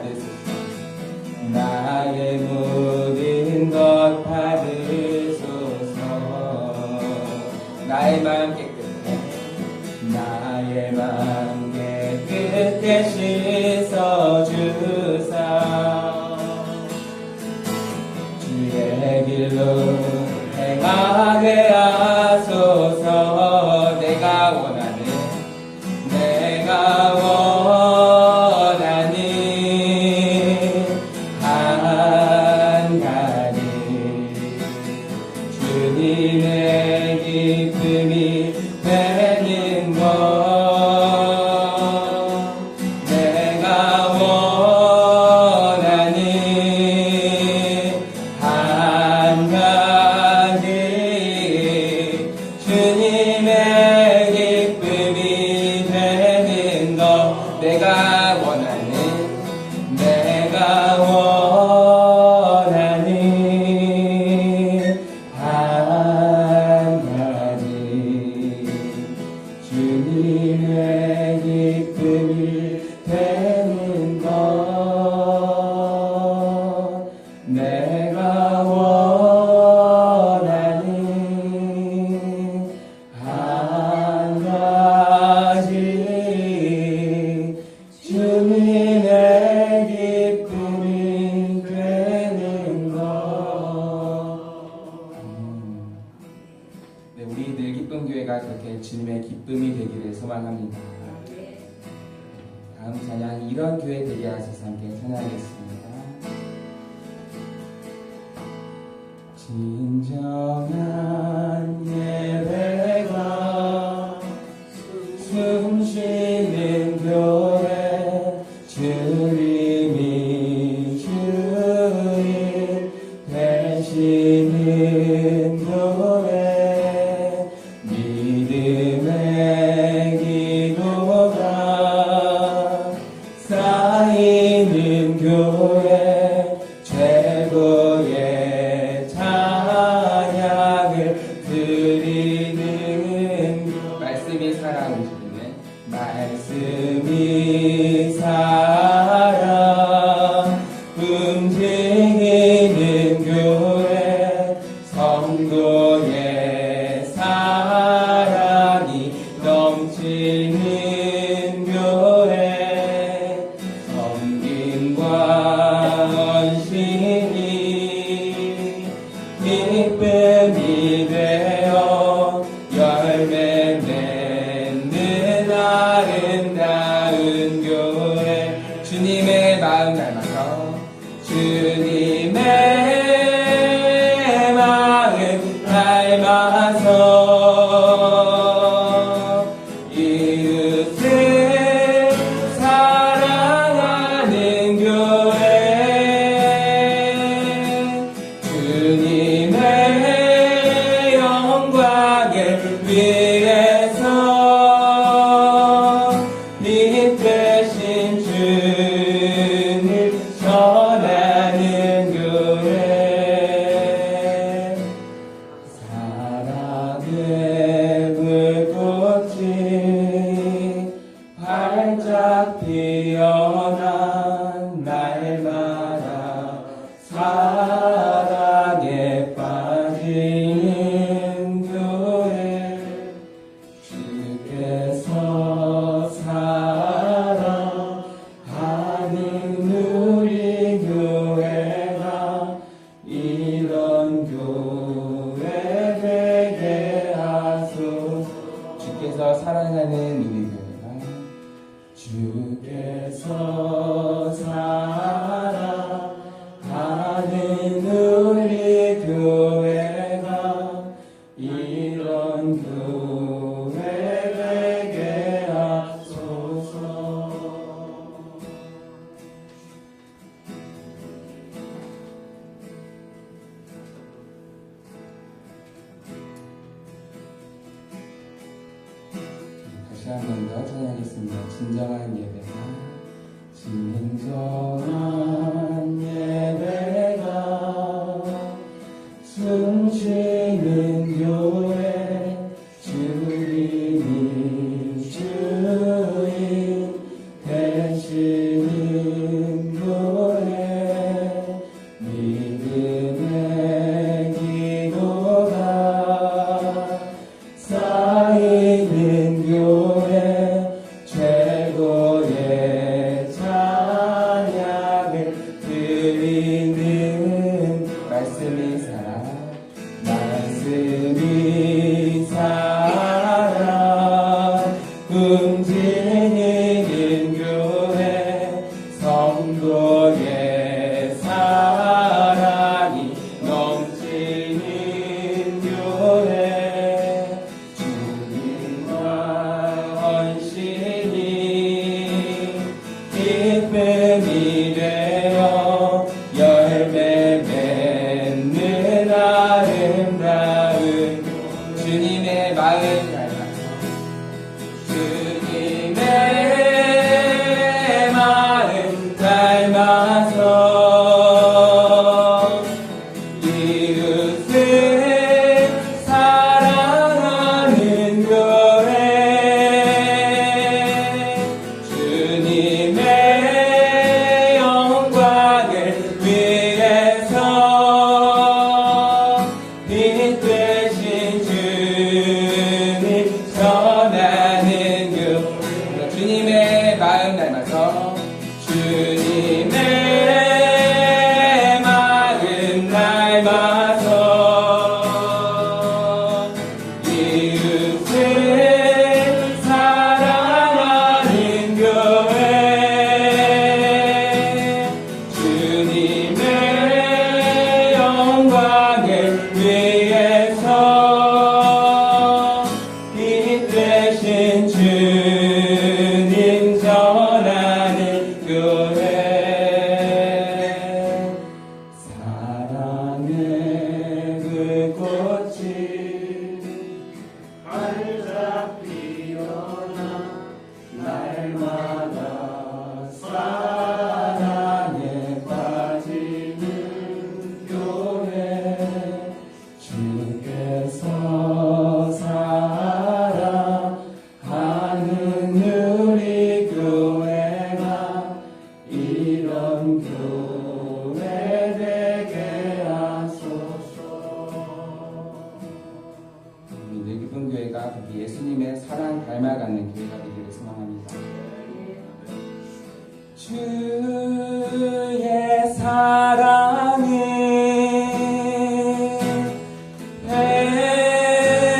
받으소서. 나의 모든 것 받으소서. 나의 마음 깨끗해, 나의 마음 깨끗해 씻어주사. 주의 길로 행하게 하소서. 내가 원하는 한 가지 주님의 기쁨이 되는 것. 내가 원하는 한 가지 주님의 기쁨이 되는 것. 내가 원하는 한 가지 주님의 기쁨이 되는 것. 내가 원하는 한 가지 주님의 기쁨이 되는 것. 네, 우리 늘 기쁜 교회가 그렇게 주님의 기쁨이 되기를 소망합니다. 다음 찬양 이런 교회 되게 하소서 함께 찬양하겠습니다. 진정한 예배가 숨쉬는 교회, 주님이 주인 되시는 교회, 믿음의 기도가 쌓이는 교회, 최고의 찬양을 드리는 말씀이 살아 움직이는, 말씀이 살아 움직이는 교회, 성도의 사랑이 넘치는 교회, 섬김과 헌신이 기쁨이 되어 열매 맺는 아름다운 교회. 주님의 마음 닮아서, 주님의 마음 닮아서 이웃을 사랑하는 교회, 주님의 영광을 위해서 빛 되신 주를 전하는 교회, 사랑의 불꽃이 활짝 피어난 날마다 사랑에 빠지는 교회, 주께서 사랑하는 우리 교회가 이런 교회 되게 하소서. 주께서 사랑하는 우리 교회가, 주께서 사랑하는 우리 교회가 이런 교회 되게 하소서. 다시 한 번 더 찬양하겠습니다. 진정한 예배가, 진정한 예배가 숨쉬는 교회, 주님이 주인 되시는 교회, 드리는 말씀이 살아 말씀이 살아 움직이는 교회 성도의 사랑이 넘치는 교회 주님과 헌신이 기쁨이 되어 열매 맺는 아름다운 주님의 마음 닮아서 이웃을 사랑하는 교회 주님의 영광을 위해서 빛 되신 주님 전하는 교회 주님의 마음 닮아서 주님의 마음 닮아서 이웃을 사랑하는 교회 주님의 영광을 위해서 빛 되신 주님 전하는 교회 사랑의 그 꽃이 활짝 피어나 날마다 사랑에 빠지는 교회 주께서 사랑하는 우리 교회가 이런 교회 되게 하소서. 우리 기쁜 교회가 예수님의 사랑 닮아가는 교회가 되기를 소망합니다. 주의 사랑은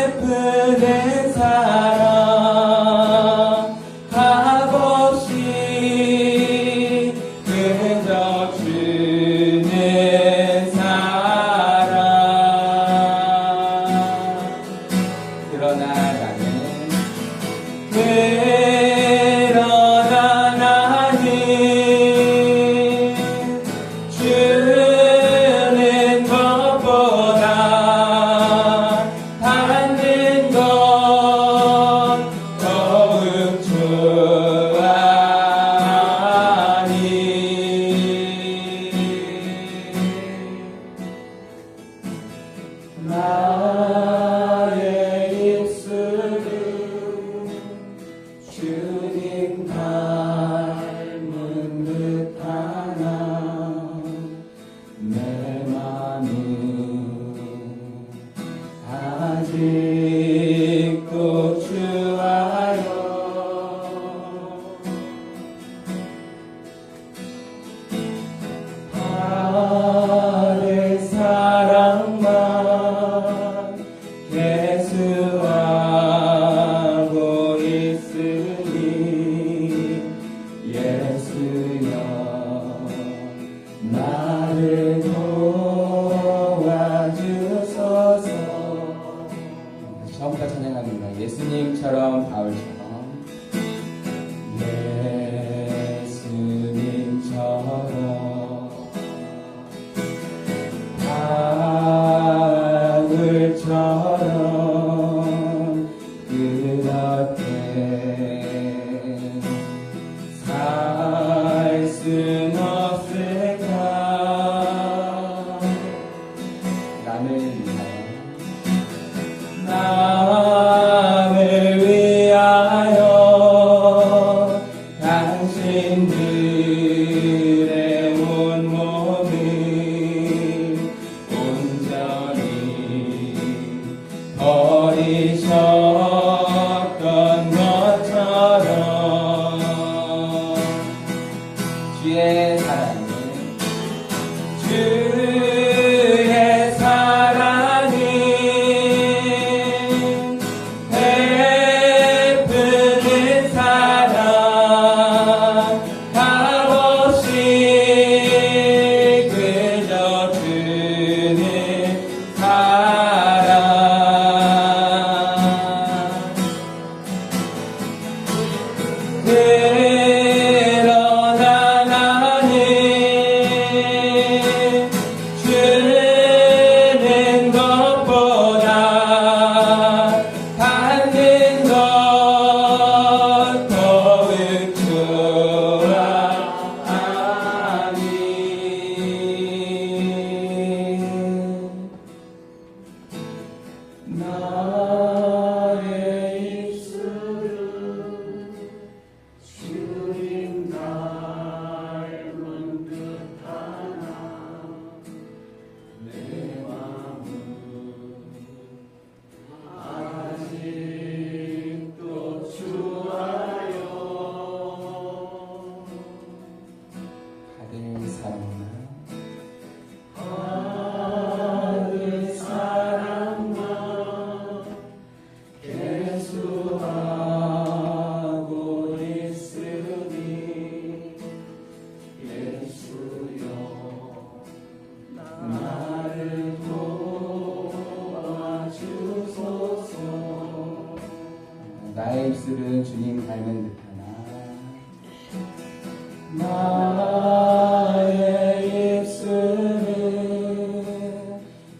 베푸는 사랑 값없이 그저 주는 사랑 그러나 나는 주는 것보다 받는 것 더욱 좋아하니 나의 입술은 주님 닮은 듯하나 내 맘은 아직도 주와요 받을 사랑만 계수하고 있으니 예수여 나를 도와주소서. 처음부터 찬양합니다. 예수님처럼 바울처럼 예수님처럼 바울처럼 그렇게 살 순 없을까 남을 위하여 당신들의 온몸을 온전히 버리셨던 것처럼 주의 사랑을 사랑나 하늘 사랑나 계수하고 있으니 예수여 나를 도와주소서. 나의 입술은 주님 닮은 듯하나 나의 입술은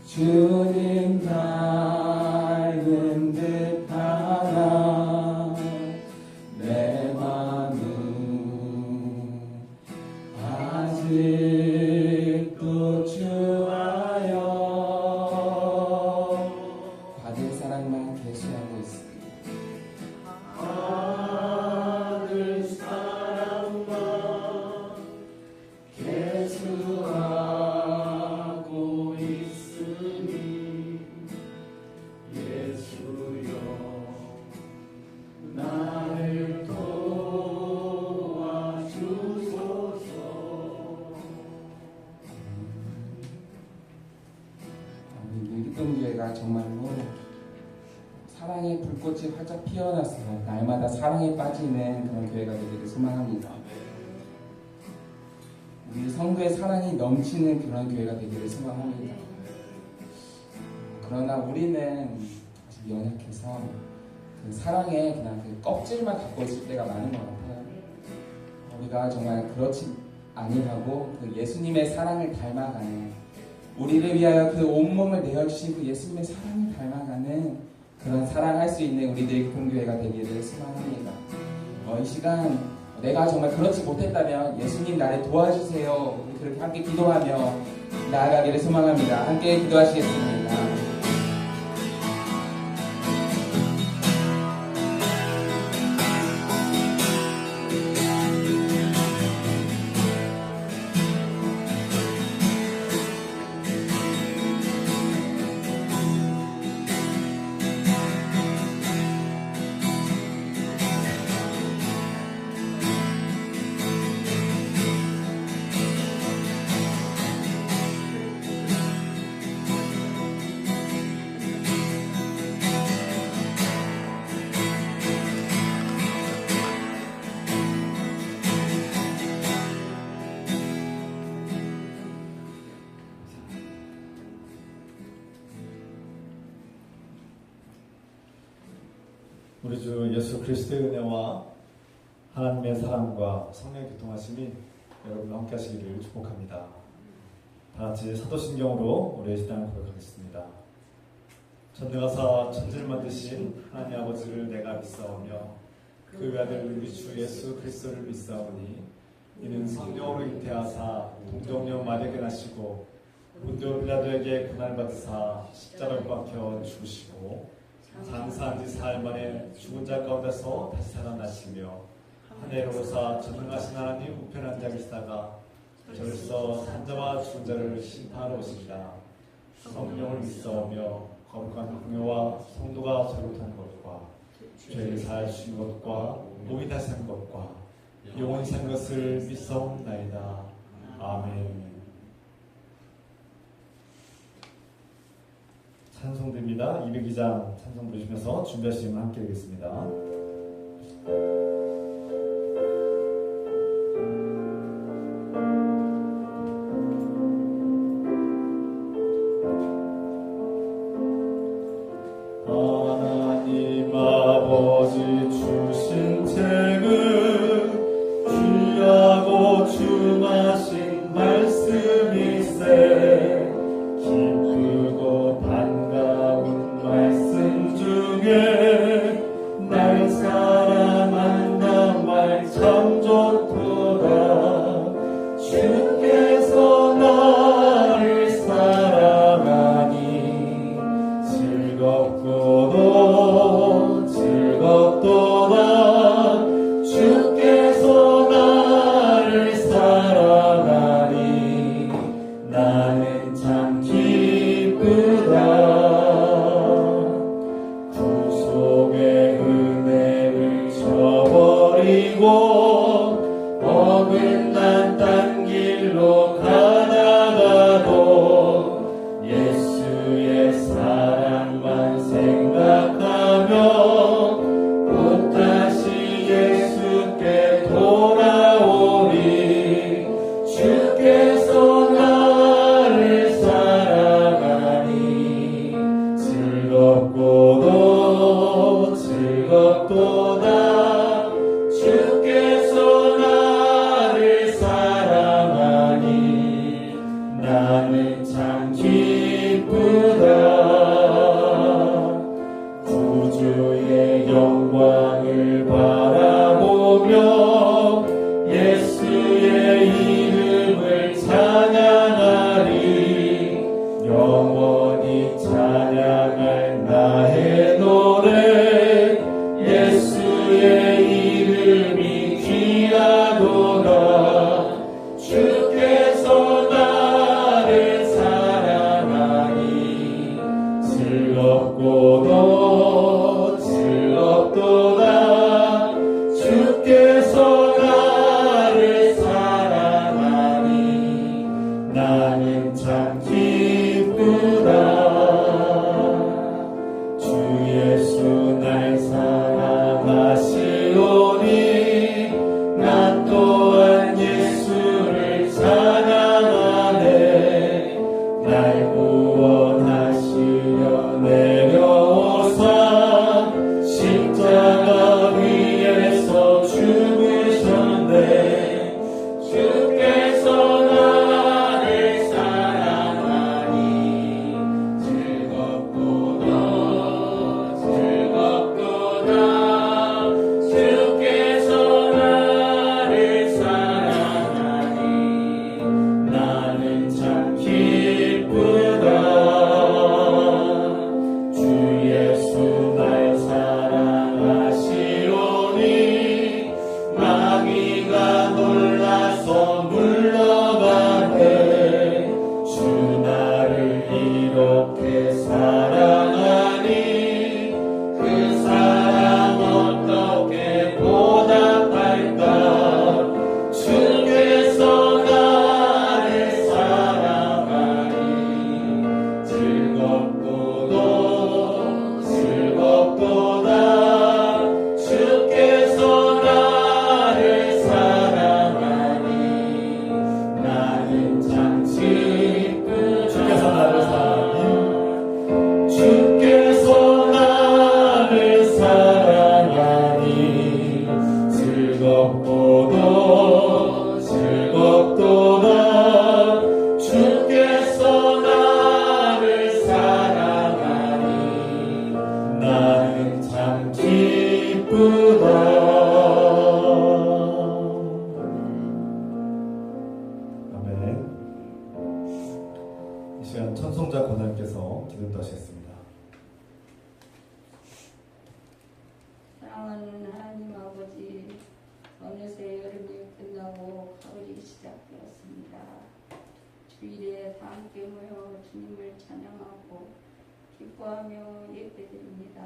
주님 닮은 듯하나 내 맘은 아직도 주하여 받을 사랑만 계수하고 있으니 받을 사랑만 계수하고 있으니 예수여 나를 도와주소서. 일동교회가 정말로 사랑의 불꽃이 활짝 피어나서 날마다 사랑에 빠지는 그런 교회가 되기를 소망합니다. 우리 성도의 사랑이 넘치는 그런 교회가 되기를 소망합니다. 그러나 우리는 아직 연약해서 그 사랑에 그냥 그 껍질만 갖고 있을 때가 많은 것 같아요. 우리가 정말 그렇지 아니하고 그 예수님의 사랑을 닮아가는, 우리를 위하여 그 온몸을 내어주신 그 예수님의 사랑을 닮아가는 그런 사랑할 수 있는 우리들의 교회가 되기를 소망합니다. 이 시간 내가 정말 그렇지 못했다면 예수님 나를 도와주세요. 우리 그렇게 함께 기도하며 나아가기를 소망합니다. 함께 기도하시겠습니다. 우리 주 예수 그리스도의 은혜와 하나님의 사랑과 성령의 교통하심이 여러분과 함께 하시기를 축복합니다. 다같이 사도신경으로 우리의 신앙을 고백하겠습니다. 전능하사 천지를 만드신 하나님 아버지를 내가 믿사오며 그 외아들 우리 주 예수 그리스도를 믿사오니 이는 성령으로 잉태하사 동정녀 마리아에게 나시고 본디오 빌라도에게 고난을 받으사 십자가에 못 박혀 죽으시고 장사한 지 사흘 만에 죽은 자 가운데서 다시 살아나시며 하늘로 오사 전능하신 하나님 우편에 앉아 계시다가 절서 산자와 죽은 자를 심판하러 오신다. 성령을 믿사오며 거룩한 공효와 성도가 저로한 것과 죄를 사할 수 있는 것과 몸이 다시 산 것과 영원히 산 것을 믿사옵나이다. 아멘. 찬송드립니다. 202장 찬송 부르시면서 준비하시면 함께 하겠습니다. 하나님 아버지 주신 책은 귀하고 중하신 말씀이세 기쁘고 반가운 말씀 중에 날 사랑한 길로 가다가도 예수의 사랑만 생각하며 곧 다시 예수께 돌아오리. 주께서 나를 사랑하니 즐겁고도 즐겁도다. 주께서 나를 사랑하니 나는 참 기쁘다. 구주의 영광을 바라보며 예수의 이름을 찬양하리. 영원히 찬양할 나의 노래. 예수의 이름이 귀하도다. 주께서 나를 사랑하니 즐겁고도 즐겁도다. 주께서 나를 사랑하니 나는 참 기쁘다. 주 예수 날 사랑하시오니 나 또한 예수를 찬양하네. 날 구원하시려 내려오사 십자가 위에서 죽으셨네. 주께서 나를 사랑하니 즐겁도다 즐겁도다. 주께서 나를 사랑하니 나는 참 기쁘다. 주 예수 날 사랑하시오니 마귀가 놀라서 물러가네. 주 나를 이렇게 사랑하니 그 사랑 어떻게 보답할까. 주께서 나를 사랑하니 즐겁고도 즐겁도다. 주께서 나를 사랑하니 나는 참 기쁘다. 주께서 나를 사랑하니 주께서 나를 사랑하니 즐겁고도 즐겁도다. 주께서 나를 사랑하니 나는 참 기쁘다. 아멘. 이 시간 천송자 권사님께서 기도도 하시겠습니다. 사랑하는 하나님 아버지, 어느새 여름이 끝나고 가을이 시작되었습니다. 주일에 다 함께 모여 주님을 찬양하고 기뻐하며 예배드립니다.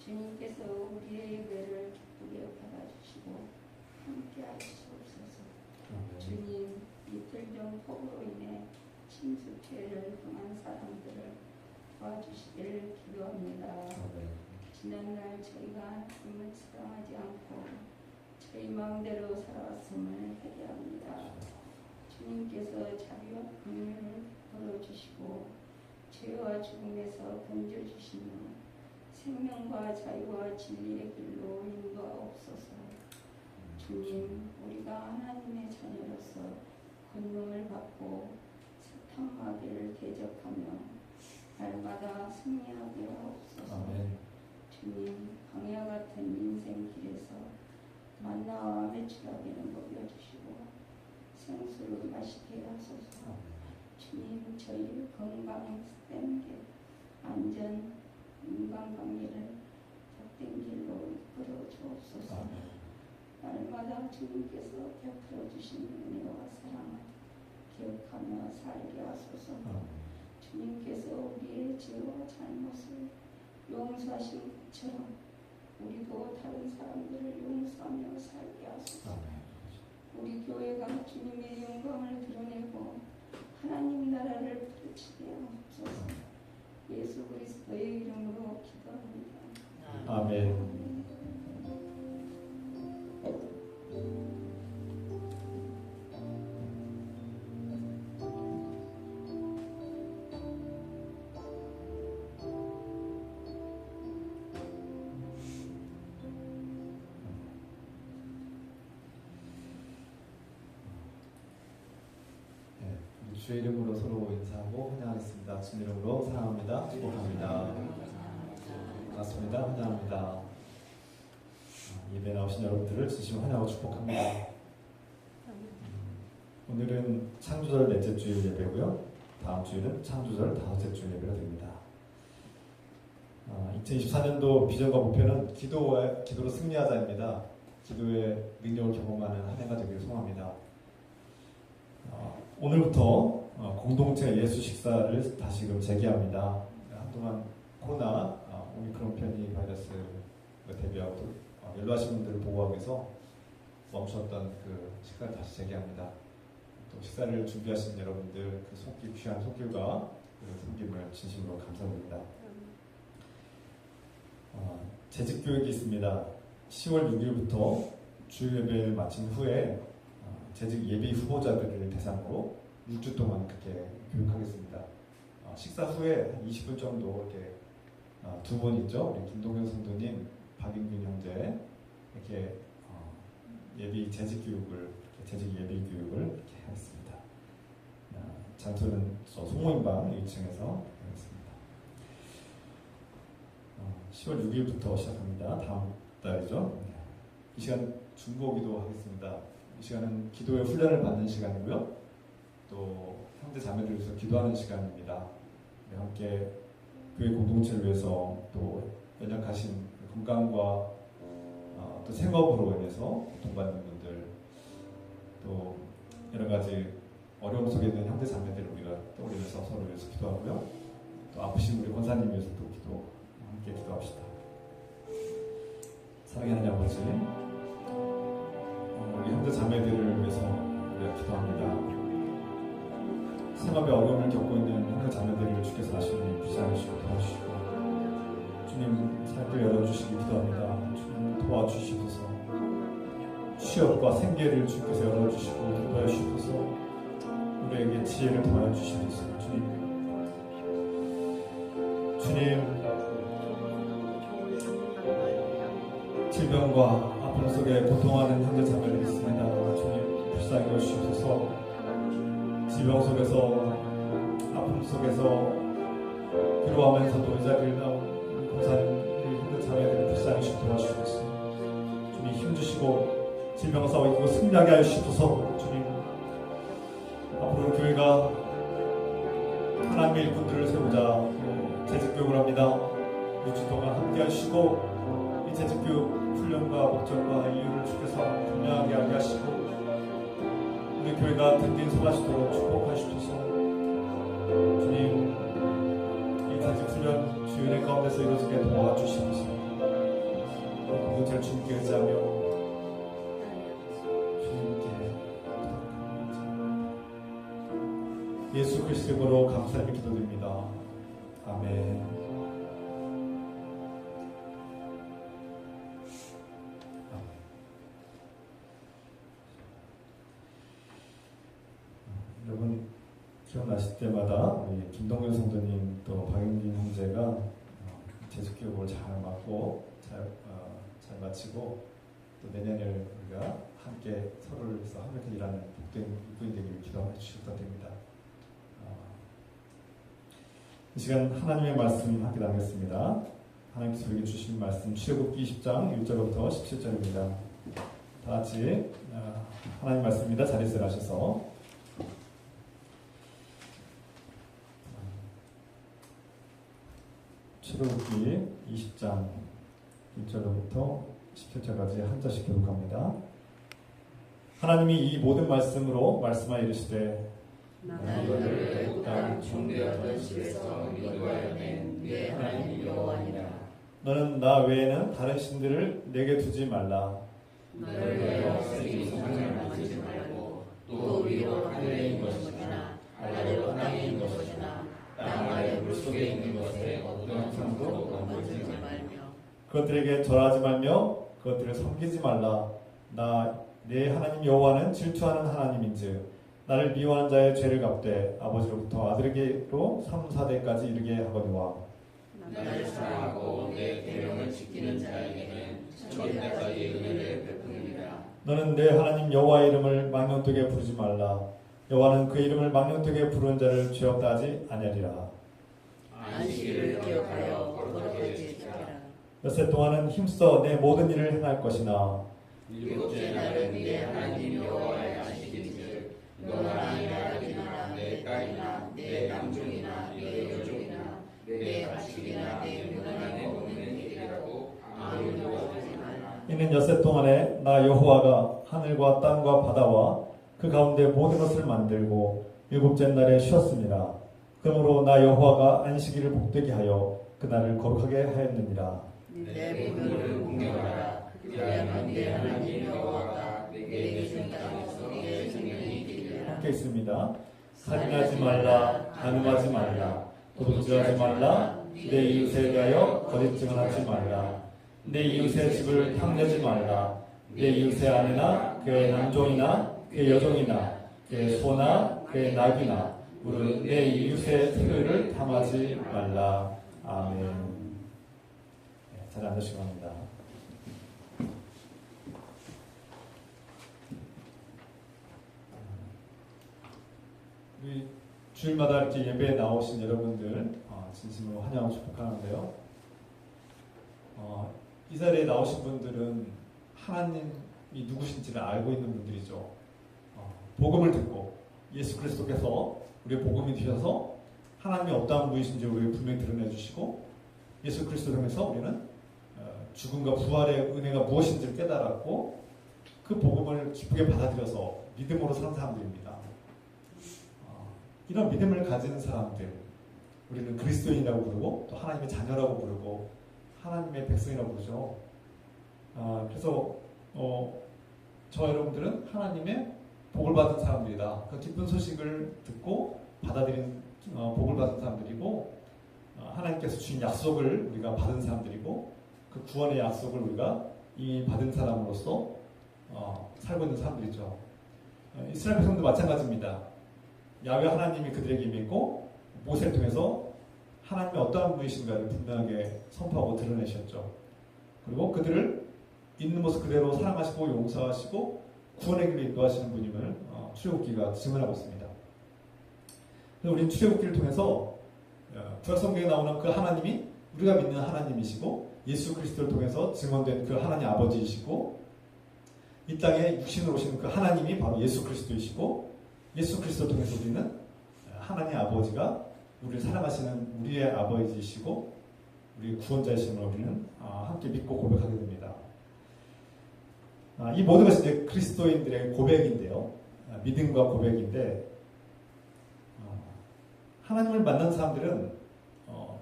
주님께서 우리의 예배를 기쁘게 받아주시고 함께 하시옵소서. 주님, 이틀 전 폭우로 인해 침수피해를 당한 사람들을 도와주시기를 기도합니다. 지난날 저희가 하나님을 사랑하지 않고 저희 마음대로 살아왔음을 회개합니다. 주님께서 자비와 긍휼을 베풀어주시고 죄와 죽음에서 건져주시며 생명과 자유와 진리의 길로 인도하옵소서. 주님, 우리가 하나님의 자녀로서 권능을 받고 사탄 마귀를 대적하며 날마다 승리하게 하옵소서. 주님, 광야 같은 인생 길에서 만나와 매출하기를 먹여주시고 생수를 마시게 하소서. 주님, 저희 건강된 길, 안전, 인간관계를 복된 길로 이끌어 주옵소서. 날마다 주님께서 베풀어 주신 은혜와 사랑을 기억하며 살게 하소서. 주님께서 우리의 죄와 잘못을 용서하신 것처럼 우리도 다른 사람들을 용서하며 살게 하소서. 우리 교회가 주님의 영광을 드러내고 하나님 나라를 펼치게 하옵소서. 예수 그리스도의 이름으로 기도합니다. 아멘. 주의 이름으로 서로 인사하고 환영하겠습니다. 주님 이름으로 사랑합니다. 축복합니다. 반갑습니다. 환영합니다. 예배 나오신 여러분들을 진심으로 환영하고 축복합니다. 오늘은 창조절 넷째 주일 예배고요. 다음 주일은 창조절 다섯째 주일 예배가 됩니다. 2024년도 비전과 목표는 기도로 승리하자입니다. 기도의 능력을 경험하는 한 해가 되기를 소망합니다. 오늘부터 공동체 예수 식사를 다시금 재개합니다. 한동안 코로나 오미크론 변이 바이러스를 대비하고 연로하신 분들을 보호하기 위해서 멈췄던 그 식사를 다시 재개합니다. 또 식사를 준비하신 여러분들 그 손길, 귀한 손길과 그 섬김을 진심으로 감사드립니다. 재직 교육이 있습니다. 10월 6일부터 주일 예배를 마친 후에 재직 예비 후보자들을 대상으로 6주 동안 그렇게 교육하겠습니다. 식사 후에 20분 정도 이렇게 두 분 있죠. 우리 김동현 성도님, 박인균 형제 이렇게 예비 재직 교육을 재직 예비 교육을 이렇게 하겠습니다. 장소는 소모임방 1층에서 하겠습니다. 10월 6일부터 시작합니다. 다음 달이죠. 이 시간 중보기도 하겠습니다. 이 시간은 기도의 훈련을 받는 시간이고요. 또 형제 자매들을 위해서 기도하는 시간입니다. 함께 교회 공동체를 위해서 또 연약하신 건강과 또 생업으로 인해서 고통받는 분들 또 여러 가지 어려움 속에 있는 형제 자매들을 우리가 떠올리면서 서로 위해서 기도하고요. 또 아프신 우리 권사님 위해서 또 함께 기도합시다. 사랑하는 아버지, 우리 형제 자매들을 위해서 우리가 기도합니다. 생업에 어려움을 겪고 있는 형제 자매들을 주께서 아시니 비상하시고 도와주시고 주님 삶을 열어주시기 기도합니다. 주님 도와주시옵소서. 취업과 생계를 주께서 열어주시고 인도해 주시옵소서. 우리에게 지혜를 더해 주시옵소서. 주님 질병과 아픔 속에 고통하는 형제 자매들이 있습니다. 주님 불쌍히 여주시옵소서. 질병 속에서 아픔 속에서 괴로워하면서도 이 자리를 나온 공사님 형제 자매들을 불쌍히 도와주시옵소서. 주님 힘주시고 질병 싸워 이기고 승리하게 하여 주시옵소서. 주님 앞으로 교회가 하나님의 일꾼들을 세우자 재직교육을 합니다. 6주 동안 함께 하시고 이 재직교육 훈련과 목적과 이유를 주께서 분명하게 알게 하시고 우리 교회가 든든히 서가시도록 축복하시옵소서. 주님 이 재직 훈련 주일의 가운데서 이루어지게 도와주시옵소서. 공동체를 주님께 의지하며 주님께 예수 그리스도 이름으로 감사하며 기도드립니다. 아멘. 여러분 기억나실 때마다 우리 김동현 성도님 또 박인균 형제가 재직교육을 잘 맡고 잘 마치고 또 내년을 우리가 함께 서로를 위해서 함께 일하는 복된 일꾼이 되기를 기도해 주셔도 됩니다. 이 시간 하나님의 말씀 함께 나누겠습니다. 하나님께서 우리에게 주신 말씀 출애굽기 20장 1절부터 17절입니다. 다 같이 하나님 말씀입니다. 자리에서 하셔서 출애굽기 20장 1절부터 17절까지 한 절씩 교독합니다. 하나님이 이 모든 말씀으로 말씀하여 이르시되 너희를 땅 종되었던 집에서 인도하여낸 네 하나님 여호와니라. 너는 나 외에는 다른 신들을 내게 두지 말라. 너를 위하여 쓰인 성을 만지지 말고 또 위로 하늘에 있는 것이나 아래로 땅에 있는 것이나 땅 아래 물속에 있는 것에 어떤 상도 만지지 말며 그것들에게 절하지 말며 그것들을 섬기지 말라. 나 내 하나님 여호와는 질투하는 하나님인즉 나를 미워하는 자의 죄를 갚되 아버지로부터 아들에게로 3, 4대까지 이르게 하거니와. 나를 사랑하고 내 계명을 지키는 자에게는 천대까지 은혜를 베푸느니라. 너는 내 하나님 여호와의 이름을 망령되게 부르지 말라. 여호와는 그 이름을 망령되게 부르는 자를 죄 없다 하지 아니하리라. 안식일을 기억하여 거룩하게 지키라. 엿새 동안은 힘써 내 모든 일을 행할 것이나 일곱째 날은 네 하나님 여호와의 안식일인즉 너나 네 아들이나 내 딸이나 내 남종이나 내 여종이나 내 가축이나 내 문화나 내 먹는 일이라고 아무도 하지 말라. 이는 엿새 동안에 나 여호와가 하늘과 땅과 바다와 그 가운데 모든 것을 만들고 일곱째 날에 쉬었습니다. 그러므로 나 여호와가 안식일을 복되게 하여 그날을 거룩하게 하였느니라. 내 부모를 공경하라. 그리하면 내 하나님 여호와가 내게 준 땅에서 내 생명이 되리라. 함께 있습니다. 살인하지 말라, 간음하지 말라, 도둑질하지 말라, 내 이웃에 대하여 거짓 증언하지 말라, 내 이웃의 집을 탐내지 말라, 내 이웃의 아내나 그의 남종이나 그의 여종이나 그의 소나 그의 낙이나 물은 내 이웃의 소유를 탐하지 말라. 아멘. 네, 잘 앉으시기 바랍니다. 우리 주일마다 이렇게 예배에 나오신 여러분들 진심으로 환영하고 축복하는데요. 이 자리에 나오신 분들은 하나님이 누구신지를 알고 있는 분들이죠. 복음을 듣고 예수 그리스도께서 우리의 복음이 되셔서 하나님이 어떠한 분이신지 우리에게 분명히 드러내 주시고 예수 그리스도 통해서 우리는 죽음과 부활의 은혜가 무엇인지를 깨달았고 그 복음을 기쁘게 받아들여서 믿음으로 사는 사람들입니다. 이런 믿음을 가진 사람들, 우리는 그리스도인이라고 부르고 또 하나님의 자녀라고 부르고 하나님의 백성이라고 부르죠. 그래서 저 여러분들은 하나님의 복을 받은 사람들이다. 그 기쁜 소식을 듣고 받아들인 복을 받은 사람들이고 하나님께서 주신 약속을 우리가 받은 사람들이고 그 구원의 약속을 우리가 이미 받은 사람으로서 살고 있는 사람들이죠. 이스라엘 백성도 마찬가지입니다. 야훼 하나님이 그들에게 임했고 모세를 통해서 하나님의 어떠한 분이신가를 분명하게 선포하고 드러내셨죠. 그리고 그들을 있는 모습 그대로 사랑하시고 용서하시고 구원의 길로 인도하시는 분임을 출애굽기가 증언하고 있습니다. 그래서 우리는 출애굽기를 통해서 구약성경에 나오는 그 하나님이 우리가 믿는 하나님이시고 예수 그리스도를 통해서 증언된 그 하나님 아버지이시고 이 땅에 육신으로 오신 그 하나님이 바로 예수 그리스도이시고 예수 그리스도를 통해서 우리는 하나님 아버지가 우리를 사랑하시는 우리의 아버지이시고 우리의 구원자이심을 우리는 함께 믿고 고백하게 됩니다. 이 모든 것이 이제 그리스도인들의 고백인데요. 믿음과 고백인데 하나님을 만난 사람들은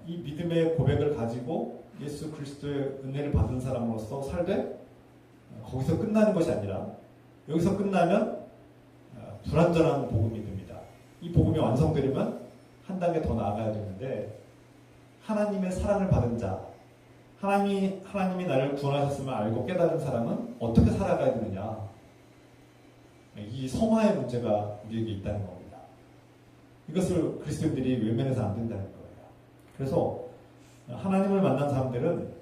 이 믿음의 고백을 가지고 예수 그리스도의 은혜를 받은 사람으로서 살되 거기서 끝나는 것이 아니라 여기서 끝나면 불완전한 복음이 됩니다. 이 복음이 완성되려면 한 단계 더 나아가야 되는데 하나님의 사랑을 받은 자, 하나님이 나를 구원하셨음을 알고 깨달은 사람은 어떻게 살아가야 되느냐? 이 성화의 문제가 우리에게 있다는 겁니다. 이것을 그리스도인들이 외면해서 안 된다는 거예요. 그래서 하나님을 만난 사람들은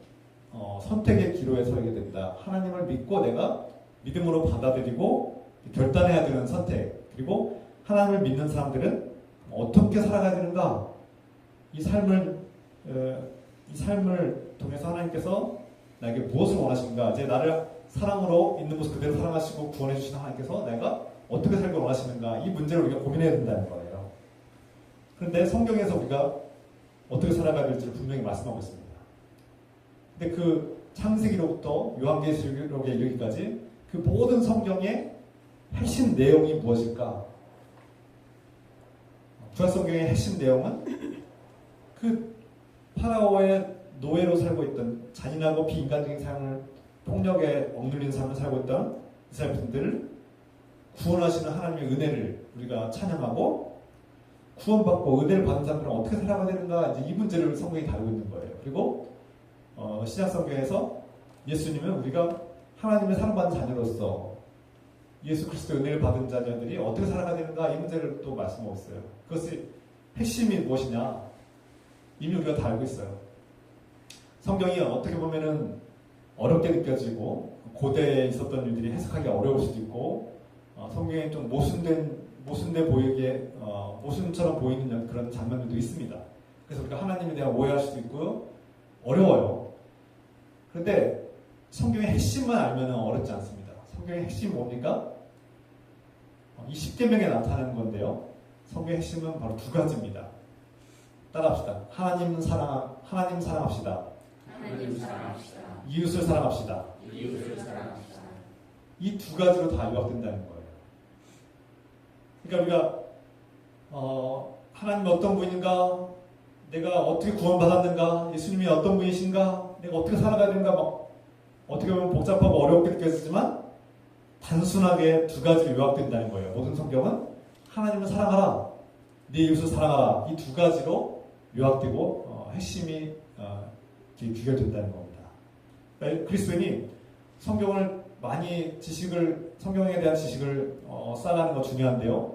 선택의 기로에 서게 된다. 하나님을 믿고 내가 믿음으로 받아들이고 결단해야 되는 선택. 그리고 하나님을 믿는 사람들은 어떻게 살아가야 되는가? 이 삶을 통해서 하나님께서 나에게 무엇을 원하시는가? 이제 나를 사랑으로 있는 모습 그대로 사랑하시고 구원해 주시는 하나님께서 내가 어떻게 살길 원하시는가? 이 문제를 우리가 고민해야 된다는 거예요. 그런데 성경에서 우리가 어떻게 살아가야 될지를 분명히 말씀하고 있습니다. 근데 그 창세기로부터 요한계시록에 이르기까지 그 모든 성경의 핵심 내용이 무엇일까? 구약성경의 핵심 내용은 그 파라오의 노예로 살고 있던 잔인하고 비인간적인 삶을 폭력에 억눌린 삶을 살고 있던 이스라엘 백성들을 구원하시는 하나님의 은혜를 우리가 찬양하고 구원받고 은혜를 받은 사람들은 어떻게 살아가야 되는가 이제 이 문제를 성경이 다루고 있는 거예요. 그리고 신약 성경에서 예수님은 우리가 하나님의 사랑받는 자녀로서 예수 그리스도의 은혜를 받은 자녀들이 어떻게 살아가야 되는가 이 문제를 또 말씀하고 있어요. 그것의 핵심이 무엇이냐 이미 우리가 다 알고 있어요. 성경이 어떻게 보면은 어렵게 느껴지고 고대에 있었던 일들이 해석하기 어려울 수도 있고 성경에 좀 모순돼 보이게 모순처럼 보이는 그런 장면들도 있습니다. 그래서 우리가 하나님에 대한 오해할 수도 있고요. 어려워요. 그런데 성경의 핵심만 알면 어렵지 않습니다. 성경의 핵심이 뭡니까? 이 10계명에 나타나는 건데요. 성경의 핵심은 바로 두 가지입니다. 따라합시다. 하나님 사랑합시다. 하나님 사랑합시다. 이웃을 사랑합시다. 이웃을 사랑합시다. 이 두 가지로 다 요약된다는 거예요. 그러니까 우리가 하나님이 어떤 분인가, 내가 어떻게 구원받았는가, 예수님이 어떤 분이신가, 내가 어떻게 살아가야 되는가, 어떻게 보면 복잡하고 어렵게 느껴지지만 단순하게 두 가지로 요약된다는 거예요. 모든 성경은 하나님을 사랑하라, 네 이웃을 사랑하라 이 두 가지로 요약되고 핵심이 귀결된다는 겁니다. 그러니까 그리스도인이 성경을 많이 성경에 대한 지식을 쌓아가는 거 중요한데요.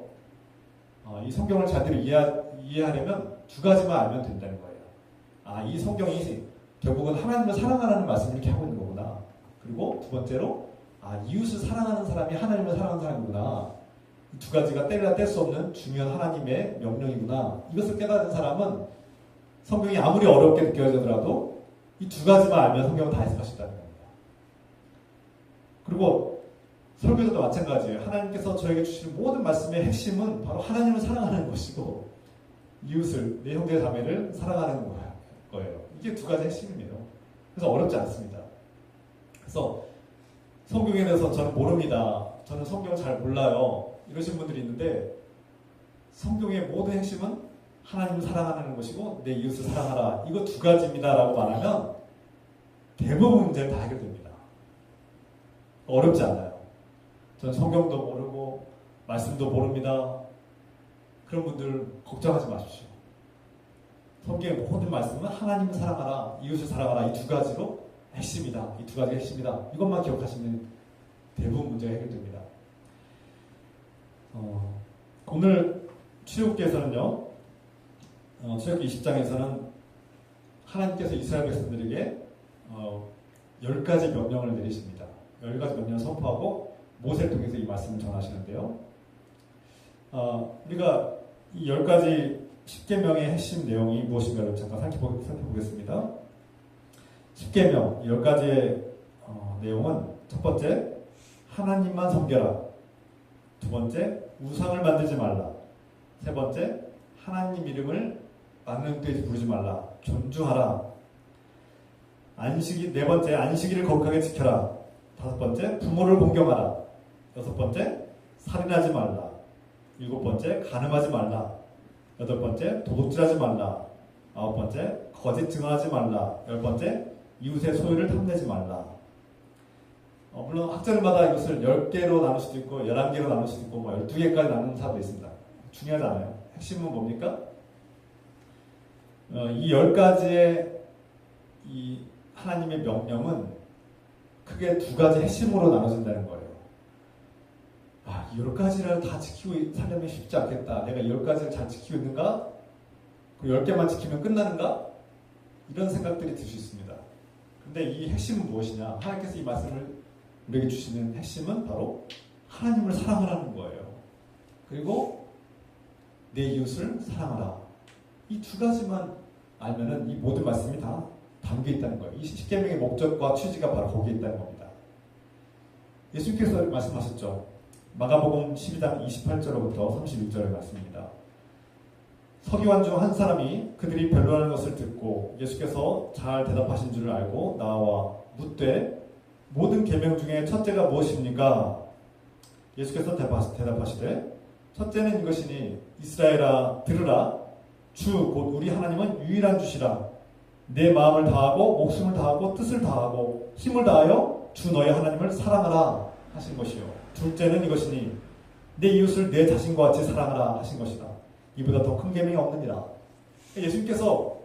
이 성경을 제대로 이해하려면 두 가지만 알면 된다는 거예요. 이 성경이 결국은 하나님을 사랑하라는 말씀을 이렇게 하고 있는 거구나. 그리고 두 번째로 이웃을 사랑하는 사람이 하나님을 사랑하는 사람이구나. 이 두 가지가 떼려야 뗄 수 없는 중요한 하나님의 명령이구나. 이것을 깨달은 사람은 성경이 아무리 어렵게 느껴지더라도 이 두 가지만 알면 성경을 다 해석할 수 있다는 겁니다. 그리고 설교에서도 마찬가지예요. 하나님께서 저에게 주시는 모든 말씀의 핵심은 바로 하나님을 사랑하는 것이고 이웃을, 내 형제 자매를 사랑하는 거예요. 이게 두 가지 핵심입니다. 그래서 어렵지 않습니다. 그래서 성경에 대해서 저는 모릅니다. 저는 성경 잘 몰라요. 이러신 분들이 있는데 성경의 모든 핵심은 하나님을 사랑하는 것이고 내 이웃을 사랑하라. 이거 두 가지입니다. 라고 말하면 대부분 문제는 다 해결됩니다. 어렵지 않아요. 저는 성경도 모르고 말씀도 모릅니다. 그런 분들 걱정하지 마십시오. 성경의 모든 말씀은 하나님을 사랑하라, 이웃을 사랑하라 이 두 가지로 핵심이다. 이 두 가지가 핵심이다. 이것만 기억하시면 대부분 문제가 해결됩니다. 오늘 출애굽기에서는요. 출애굽기 20장에서는 하나님께서 이스라엘 백성들에게 10가지 명령을 내리십니다. 10가지 명령을 선포하고 모세를 통해서 이 말씀을 전하시는데요. 우리가 이 10가지 10계명의 핵심 내용이 무엇인가를 잠깐 살펴보겠습니다. 10계명 10가지의 내용은 첫 번째, 하나님만 섬겨라. 두 번째, 우상을 만들지 말라. 세 번째, 하나님 이름을 많은 뜻에 부르지 말라. 존중하라. 네 번째, 안식일을 거룩하게 지켜라. 다섯 번째, 부모를 공경하라. 여섯 번째, 살인하지 말라. 일곱 번째, 간음하지 말라. 여덟 번째, 도둑질하지 말라. 아홉 번째, 거짓 증언하지 말라. 열 번째, 이웃의 소유를 탐내지 말라. 물론 학절마다 이것을 10개로 나눌 수도 있고 11개로 나눌 수도 있고 12개까지 나누는 사람도 있습니다. 중요하지 않아요. 핵심은 뭡니까? 이 10가지의 이 하나님의 명령은 크게 두 가지 핵심으로 나눠진다는 거예요. 이 10가지를 다 지키고 살려면 쉽지 않겠다. 내가 10가지를 잘 지키고 있는가? 그 10개만 지키면 끝나는가? 이런 생각들이 들 수 있습니다. 근데 이 핵심은 무엇이냐? 하나님께서 이 말씀을 우리에게 주시는 핵심은 바로 하나님을 사랑하라는 거예요. 그리고 내 이웃을 사랑하라. 이 두 가지만 알면은 이 모든 말씀이 다 담겨 있다는 거예요. 이 10계명의 목적과 취지가 바로 거기에 있다는 겁니다. 예수님께서 말씀하셨죠. 마가복음 12장 28절부터 31절의 말씀입니다. 서기관 중 한 사람이 그들이 변론하는 것을 듣고 예수께서 잘 대답하신 줄을 알고 나와 묻되 모든 계명 중에 첫째가 무엇입니까? 예수께서 대답하시되 첫째는 이것이니 이스라엘아 들으라. 주 곧 우리 하나님은 유일한 주시라. 내 마음을 다하고 목숨을 다하고 뜻을 다하고 힘을 다하여 주 너희 하나님을 사랑하라 하신 것이요. 둘째는 이것이니 내 이웃을 내 자신과 같이 사랑하라 하신 것이다. 이보다 더 큰 계명이 없느니라. 예수님께서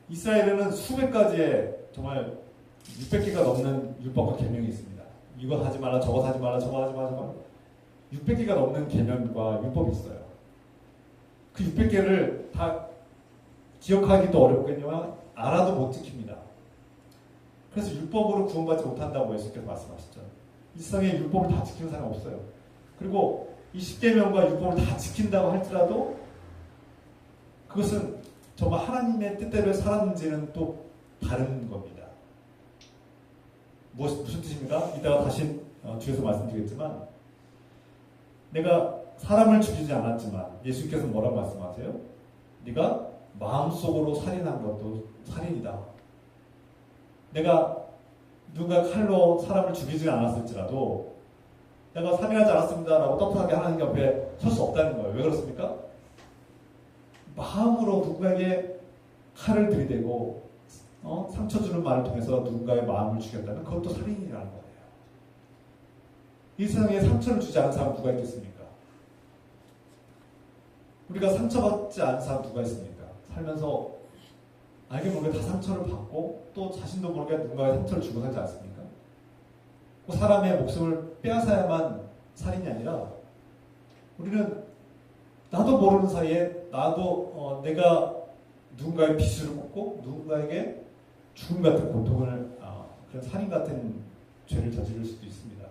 이스라엘에는 수백 가지의 정말 600개가 넘는 율법과 계명이 있습니다. 이거 하지 말라, 저거 하지 말라, 저거 하지 말라. 600개가 넘는 계명과 율법이 있어요. 그 600개를 다 기억하기도 어렵겠지만 알아도 못 지킵니다. 그래서 율법으로 구원받지 못한다고 예수께서 말씀하셨죠. 이 세상에 율법을 다 지키는 사람이 없어요. 그리고 이 10계명과 율법을 다 지킨다고 할지라도 그것은 정말 하나님의 뜻대로 살았는지는 또 다른 겁니다. 무슨 뜻입니까? 이따가 다시 뒤에서 말씀드리겠지만 내가 사람을 죽이지 않았지만 예수께서 뭐라고 말씀하세요? 네가 마음속으로 살인한 것도 살인이다. 내가 누가 칼로 사람을 죽이지 않았을지라도 내가 살인하지 않았습니다라고 떳떳하게 하나님 옆에 설 수 없다는 거예요. 왜 그렇습니까? 마음으로 누군가에게 칼을 들이대고 상처 주는 말을 통해서 누군가의 마음을 죽였다면 그것도 살인이라는 거예요. 이 세상에 상처를 주지 않은 사람 누가 있겠습니까? 우리가 상처받지 않은 사람 누가 있습니까? 살면서 알게 모르게 다 상처를 받고 또 자신도 모르게 누군가의 상처를 주고 살지 않습니까? 사람의 목숨을 빼앗아야만 살인이 아니라 우리는 나도 모르는 사이에 나도 내가 누군가의 빚을 묻고 누군가에게 죽음 같은 고통을 그런 살인 같은 죄를 저지를 수도 있습니다.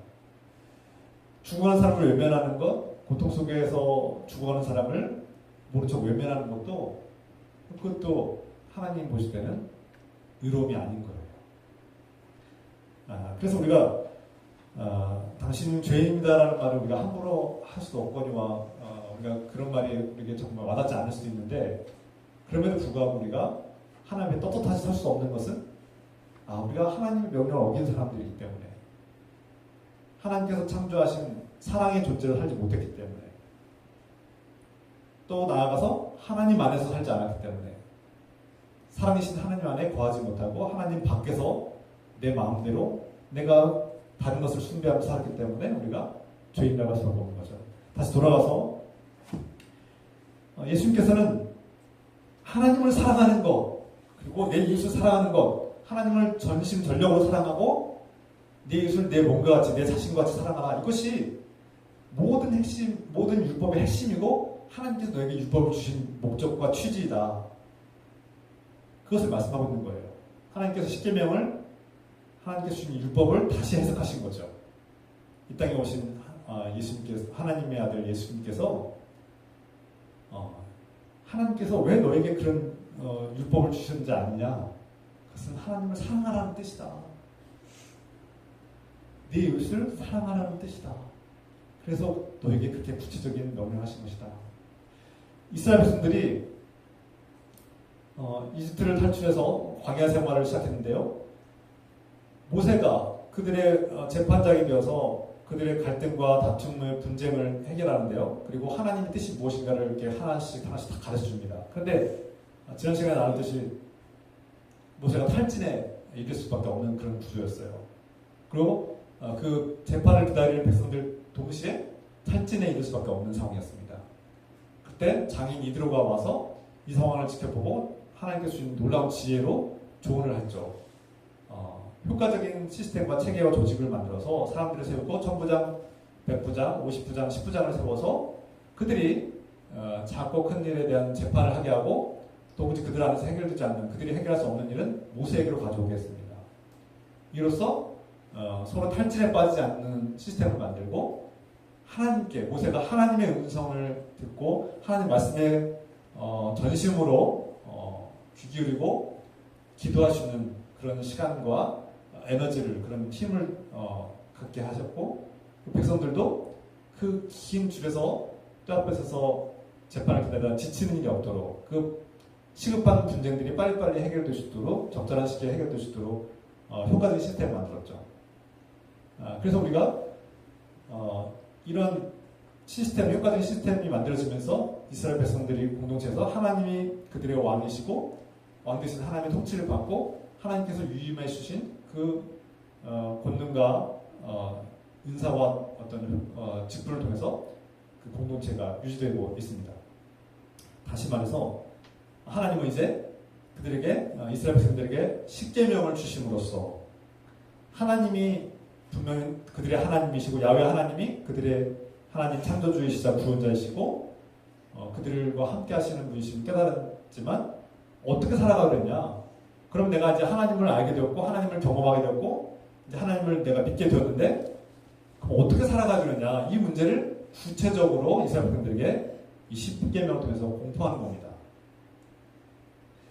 죽어가는 사람을 외면하는 것, 고통 속에서 죽어가는 사람을 모른 척 외면하는 것도 그것도 하나님 보실 때는 의로움이 아닌 거예요. 그래서 우리가 당신은 죄인이다라는 말을 우리가 함부로 할 수도 없거니와 우리가 그런 말이 우리에게 정말 와닿지 않을 수도 있는데 그럼에도 불구하고 우리가 하나님의 떳떳하게 설 수 없는 것은 우리가 하나님의 명령을 어긴 사람들이기 때문에 하나님께서 창조하신 사랑의 존재를 살지 못했기 때문에 또 나아가서 하나님 안에서 살지 않았기 때문에 살아계신 하나님 안에 거하지 못하고 하나님 밖에서 내 마음대로 내가 다른 것을 숭배하며 살았기 때문에 우리가 죄인이라고 할 수가 없는 거죠. 다시 돌아가서 예수님께서는 하나님을 사랑하는 것 그리고 내 이웃을 사랑하는 것 하나님을 전심전력으로 사랑하고 내 이웃을 내 몸과 같이 내 자신과 같이 사랑하라. 이것이 모든 핵심, 모든 율법의 핵심이고 하나님께서 너에게 율법을 주신 목적과 취지이다. 그것을 말씀하고 있는 거예요. 하나님께서 십계명을 하나님께서 주신 율법을 다시 해석하신 거죠. 이 땅에 오신 예수님께서 하나님의 아들 예수님께서 하나님께서 왜 너에게 그런 율법을 주셨는지 아느냐? 그것은 하나님을 사랑하라는 뜻이다. 네 이웃을 사랑하라는 뜻이다. 그래서 너에게 그렇게 구체적인 명령을 하신 것이다. 이스라엘 백성들이 이집트를 탈출해서 광야 생활을 시작했는데요. 모세가 그들의 재판장이 되어서 그들의 갈등과 다툼을 분쟁을 해결하는데요. 그리고 하나님의 뜻이 무엇인가를 이렇게 하나씩 다 가르쳐 줍니다. 그런데 지난 시간에 나눴듯이 모세가 탈진에 이길 수밖에 없는 그런 구조였어요. 그리고 그 재판을 기다리는 백성들 동시에 탈진에 이를 수밖에 없는 상황이었습니다. 그때 장인 이드로가 와서 이 상황을 지켜보고 하나님께서 주신 놀라운 지혜로 조언을 했죠. 효과적인 시스템과 체계와 조직을 만들어서 사람들을 세우고 1000부장, 100부장, 50부장, 10부장을 세워서 그들이 작고 큰 일에 대한 재판을 하게 하고 도무지 그들 안에서 해결되지 않는 그들이 해결할 수 없는 일은 모세에게로 가져오겠습니다. 이로써 서로 탈진에 빠지지 않는 시스템을 만들고 하나님께 모세가 하나님의 음성을 듣고 하나님 말씀에 전심으로 귀 기울이고 기도할 수 있는 그런 시간과 에너지를 그런 힘을 갖게 하셨고 백성들도 그 긴 줄에서 뼈 앞에 서서 재판을 기다리다 지치는 일이 없도록 그 시급한 분쟁들이 빨리빨리 해결될 수 있도록 적절한 시기에 해결될 수 있도록 효과적인 시스템을 만들었죠. 그래서 우리가 이런 시스템, 효과적인 시스템이 만들어지면서 이스라엘 백성들이 공동체에서 하나님이 그들의 왕이시고 왕 대신 하나님의 통치를 받고 하나님께서 유임해 주신 그 권능과 인사와 어떤 직분을 통해서 그 공동체가 유지되고 있습니다. 다시 말해서 하나님은 이제 그들에게 이스라엘 백성들에게 십계명을 주심으로써 하나님이 분명히 그들의 하나님이시고 야훼 하나님이 그들의 하나님 창조주이시자 구원자이시고 그들과 함께 하시는 분이심을 깨달았지만 어떻게 살아가야 되냐? 그럼 내가 이제 하나님을 알게 되었고 하나님을 경험하게 되었고 이제 하나님을 내가 믿게 되었는데 그럼 어떻게 살아가야 되느냐? 이 문제를 구체적으로 이스라엘 백성들에게 이 십계명을 통해서 공포하는 겁니다.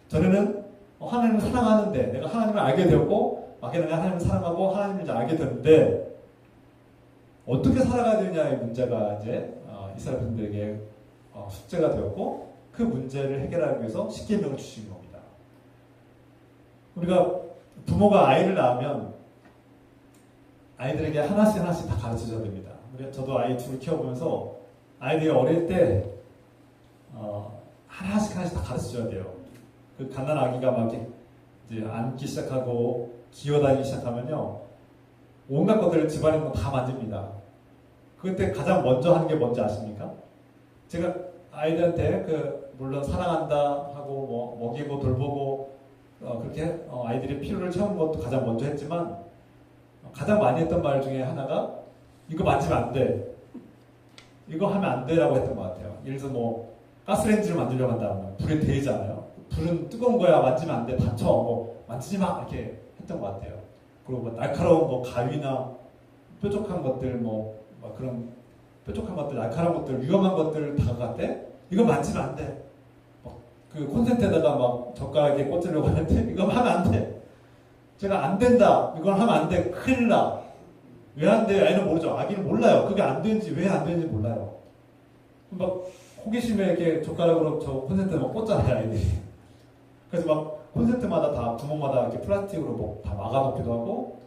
전에는 하나님을 사랑하는데 내가 하나님을 알게 되었고 막연하게 하나님을 사랑하고 하나님을 이제 알게 됐는데 어떻게 살아가야 되느냐의 문제가 이제 이스라엘 백성들에게 숙제가 되었고 그 문제를 해결하기 위해서 십계명을 주신 겁니다. 우리가 부모가 아이를 낳으면 아이들에게 하나씩 다 가르쳐줘야 됩니다. 저도 아이 둘을 키워보면서 아이들이 어릴 때 하나씩 다 가르쳐줘야 돼요. 그 갓난 아기가 막 이제 앉기 시작하고 기어다니기 시작하면요 온갖 것들을 집안에 있는 거 다 만집니다. 그때 가장 먼저 하는 게 뭔지 아십니까? 제가 아이들한테 물론 사랑한다 하고 뭐 먹이고 돌보고 그렇게 아이들의 필요를 채우는 것도 가장 먼저 했지만 가장 많이 했던 말 중에 하나가 이거 만지면 안 돼. 이거 하면 안 돼라고 했던 것 같아요. 예를 들어서 뭐 가스레인지를 만들려고 한다면 불에 데이잖아요. 불은 뜨거운 거야. 만지면 안 돼. 다쳐. 뭐 만지지 마. 이렇게 했던 것 같아요. 그리고 뭐 날카로운 뭐 가위나 뾰족한 것들 막 그런 뾰족한 것들, 날카로운 것들, 위험한 것들 다가갈 때 이거 만지면 안 돼. 그 콘센트에다가 막 젓가락에 꽂으려고 하는데 이거 하면 안 돼. 제가 안 된다. 이건 하면 안 돼. 큰일 나. 왜 안 돼? 아이는 모르죠. 아기는 몰라요. 그게 안 되는지 왜 안 되는지 몰라요. 막 호기심에 이렇게 젓가락으로 저 콘센트에 막 꽂잖아요, 아이들이. 그래서 막 콘센트마다 다 부모마다 이렇게 플라스틱으로 뭐 다 막아놓기도 하고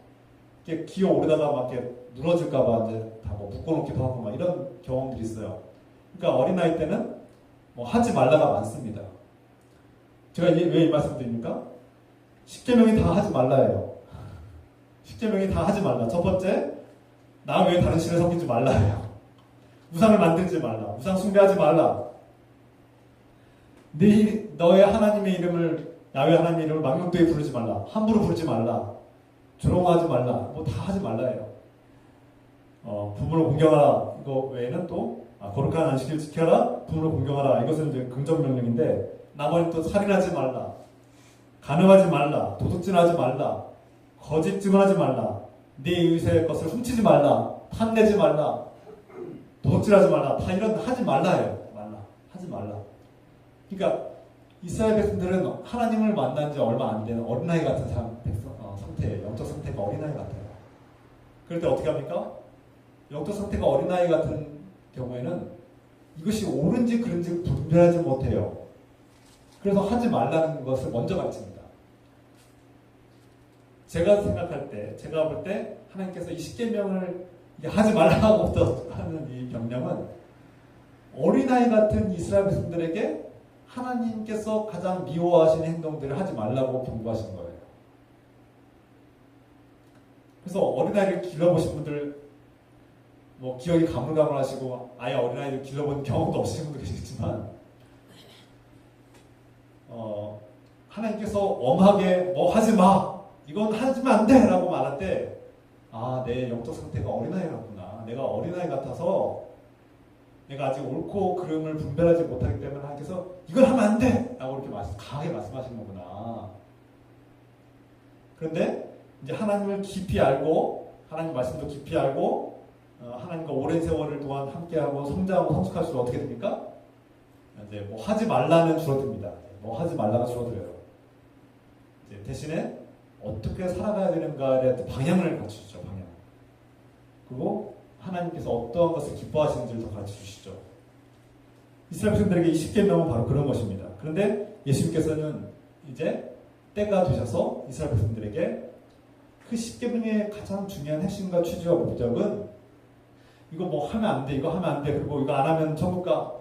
이렇게 기어 오르다가 막 이렇게 늘어질까봐 이제 다 뭐 묶어놓기도 하고 막 이런 경험들이 있어요. 그러니까 어린아이 때는 뭐 하지 말라가 많습니다. 제가 왜 이 말씀 드립니까? 십계명이 다 하지 말라예요. 십계명이 다 하지 말라. 첫 번째, 나 외에 다른 신을 섬기지 말라예요. 우상을 만들지 말라. 우상 숭배하지 말라. 너의 하나님의 이름을 야훼 하나님의 이름을 망령되이 부르지 말라. 함부로 부르지 말라. 조롱하지 말라. 뭐 다 하지 말라예요. 부모를 공경하라. 이거 외에는 또 거룩한 안식일을 지켜라. 부모를 공경하라. 이것은 이제 긍정 명령인데 나머지 또 살인하지 말라. 간음하지 말라. 도둑질하지 말라. 거짓 증언하지 말라. 네 이웃의 것을 훔치지 말라. 탐내지 말라. 도둑질하지 말라. 다 이런 하지 말라예요. 하지 말라. 그러니까 이스라엘 백성들은 하나님을 만난 지 얼마 안 되는 어린아이 같은 상태, 영적 상태가 어린아이 같아요. 그럴 때 어떻게 합니까? 영적 상태가 어린아이 같은 경우에는 이것이 옳은지 그른지 분별하지 못해요. 그래서 하지 말라는 것을 먼저 가르칩니다. 제가 생각할 때, 제가 볼 때 하나님께서 이 십계명을 하지 말라고 하는 이 명령은 어린아이 같은 이스라엘 백성들에게 하나님께서 가장 미워하시는 행동들을 하지 말라고 경고하신 거예요. 그래서 어린아이를 길러보신 분들 뭐 기억이 가물가물하시고 아예 어린아이를 길러본 경험도 없으신 분도 계시겠지만 하나님께서 엄하게 뭐 하지 마! 이건 하지면 안 돼! 라고 말할 때 내 영적 상태가 어린아이 같구나. 내가 어린아이 같아서 내가 아직 옳고 그름을 분별하지 못하기 때문에 하나님께서 이걸 하면 안 돼! 라고 이렇게 강하게 말씀하시는 거구나. 그런데 이제 하나님을 깊이 알고 하나님 말씀도 깊이 알고 하나님과 오랜 세월을 동안 함께하고 성장하고 성숙할수록 어떻게 됩니까? 이제 뭐 하지 말라는 줄어듭니다. 뭐 하지 말라가 줄어들어요. 이제 대신에 어떻게 살아가야 되는가에 대한 방향을 갖추시죠. 방향. 그리고 하나님께서 어떠한 것을 기뻐하시는지를 더 가르쳐 주시죠. 이스라엘 백성들에게 이 십계명은 바로 그런 것입니다. 그런데 예수님께서는 이제 때가 되셔서 이스라엘 백성들에게 그 십계명의 가장 중요한 핵심과 취지와 목적은 이거 뭐 하면 안 돼, 이거 하면 안 돼, 그리고 이거 안 하면 천국 가.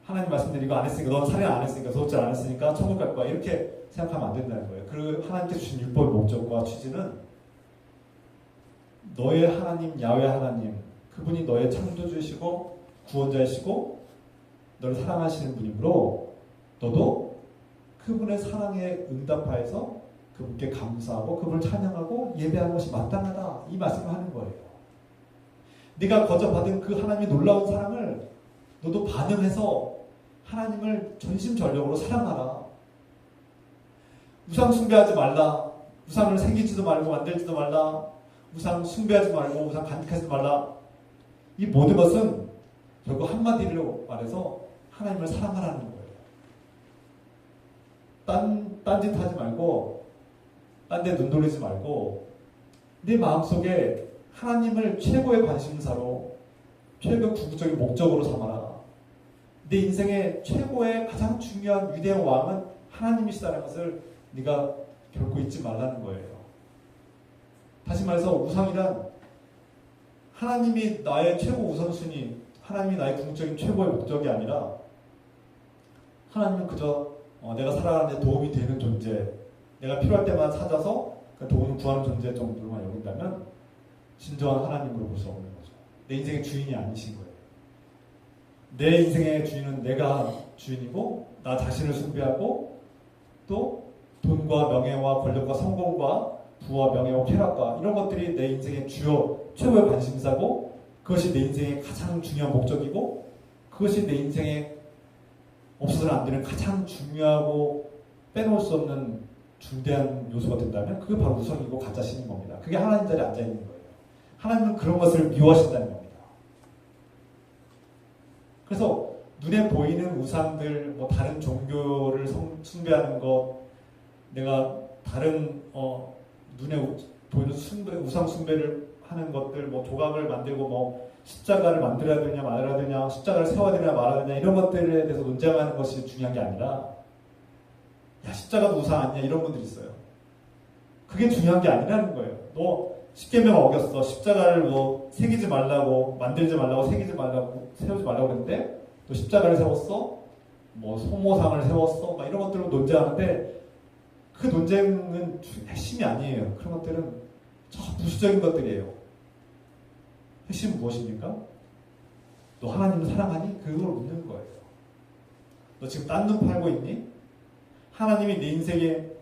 하나님 말씀대로 이거 안 했으니까, 넌 살인 안 했으니까, 도둑질 안 했으니까 천국 갈 거야. 이렇게 생각하면 안 된다는 거예요. 그 하나님께 주신 율법의 목적과 취지는 너의 하나님 야훼 하나님, 그분이 너의 창조주이시고 구원자이시고 너를 사랑하시는 분이므로 너도 그분의 사랑에 응답하여서 그분께 감사하고 그분을 찬양하고 예배하는 것이 마땅하다, 이 말씀을 하는 거예요. 네가 거저받은 그 하나님의 놀라운 사랑을 너도 반응해서 하나님을 전심전력으로 사랑하라. 우상 숭배하지 말라. 우상을 생기지도 말고 만들지도 말라. 우상 숭배하지 말고 우상 간직하지 말라. 이 모든 것은 결국 한마디로 말해서 하나님을 사랑하라는 거예요. 딴짓 하지 말고, 딴 데 눈 돌리지 말고, 네 마음속에 하나님을 최고의 관심사로, 최고의 궁극적인 목적으로 삼아라. 내 인생의 최고의 가장 중요한 위대한 왕은 하나님이시다는 것을 네가 결코 잊지 말라는 거예요. 다시 말해서 우상이란 하나님이 나의 최고 우선순위, 하나님이 나의 궁극적인 최고의 목적이 아니라 하나님은 그저 내가 살아가는 데 도움이 되는 존재, 내가 필요할 때만 찾아서 그 도움을 구하는 존재 정도로만 여긴다면 진정한 하나님으로 볼 수 없는 거죠. 내 인생의 주인이 아니신 거예요. 내 인생의 주인은 내가 주인이고 나 자신을 숭배하고 또 돈과 명예와 권력과 성공과 부와 명예와 쾌락과 이런 것들이 내 인생의 주요 최고의 관심사고 그것이 내 인생의 가장 중요한 목적이고 그것이 내 인생에 없어서는 안 되는 가장 중요하고 빼놓을 수 없는 중대한 요소가 된다면 그게 바로 우상이고 가짜신인 겁니다. 그게 하나님 자리에 앉아있는 거예요. 하나님은 그런 것을 미워하신다는 겁니다. 그래서 눈에 보이는 우상들, 뭐 다른 종교를 숭배하는 것, 내가 다른 눈에 보이는 우상 숭배를 하는 것들, 뭐 조각을 만들고 뭐 십자가를 만들어야 되냐 말아야 되냐, 십자가를 세워야 되냐 말아야 되냐 이런 것들에 대해서 논쟁하는 것이 중요한 게 아니라 야 십자가도 우상 아니냐 이런 분들이 있어요. 그게 중요한 게 아니라는 거예요. 너 십계명 어겼어. 십자가를 뭐 새기지 말라고, 만들지 말라고, 새기지 말라고, 세우지 말라고 했는데 또 십자가를 세웠어. 뭐 소모상을 세웠어. 막 이런 것들로 논쟁하는데 그 논쟁은 핵심이 아니에요. 그런 것들은 저 부수적인 것들이에요. 핵심은 무엇입니까? 너 하나님을 사랑하니? 그걸 묻는 거예요. 너 지금 딴 눈 팔고 있니? 하나님이 내 인생의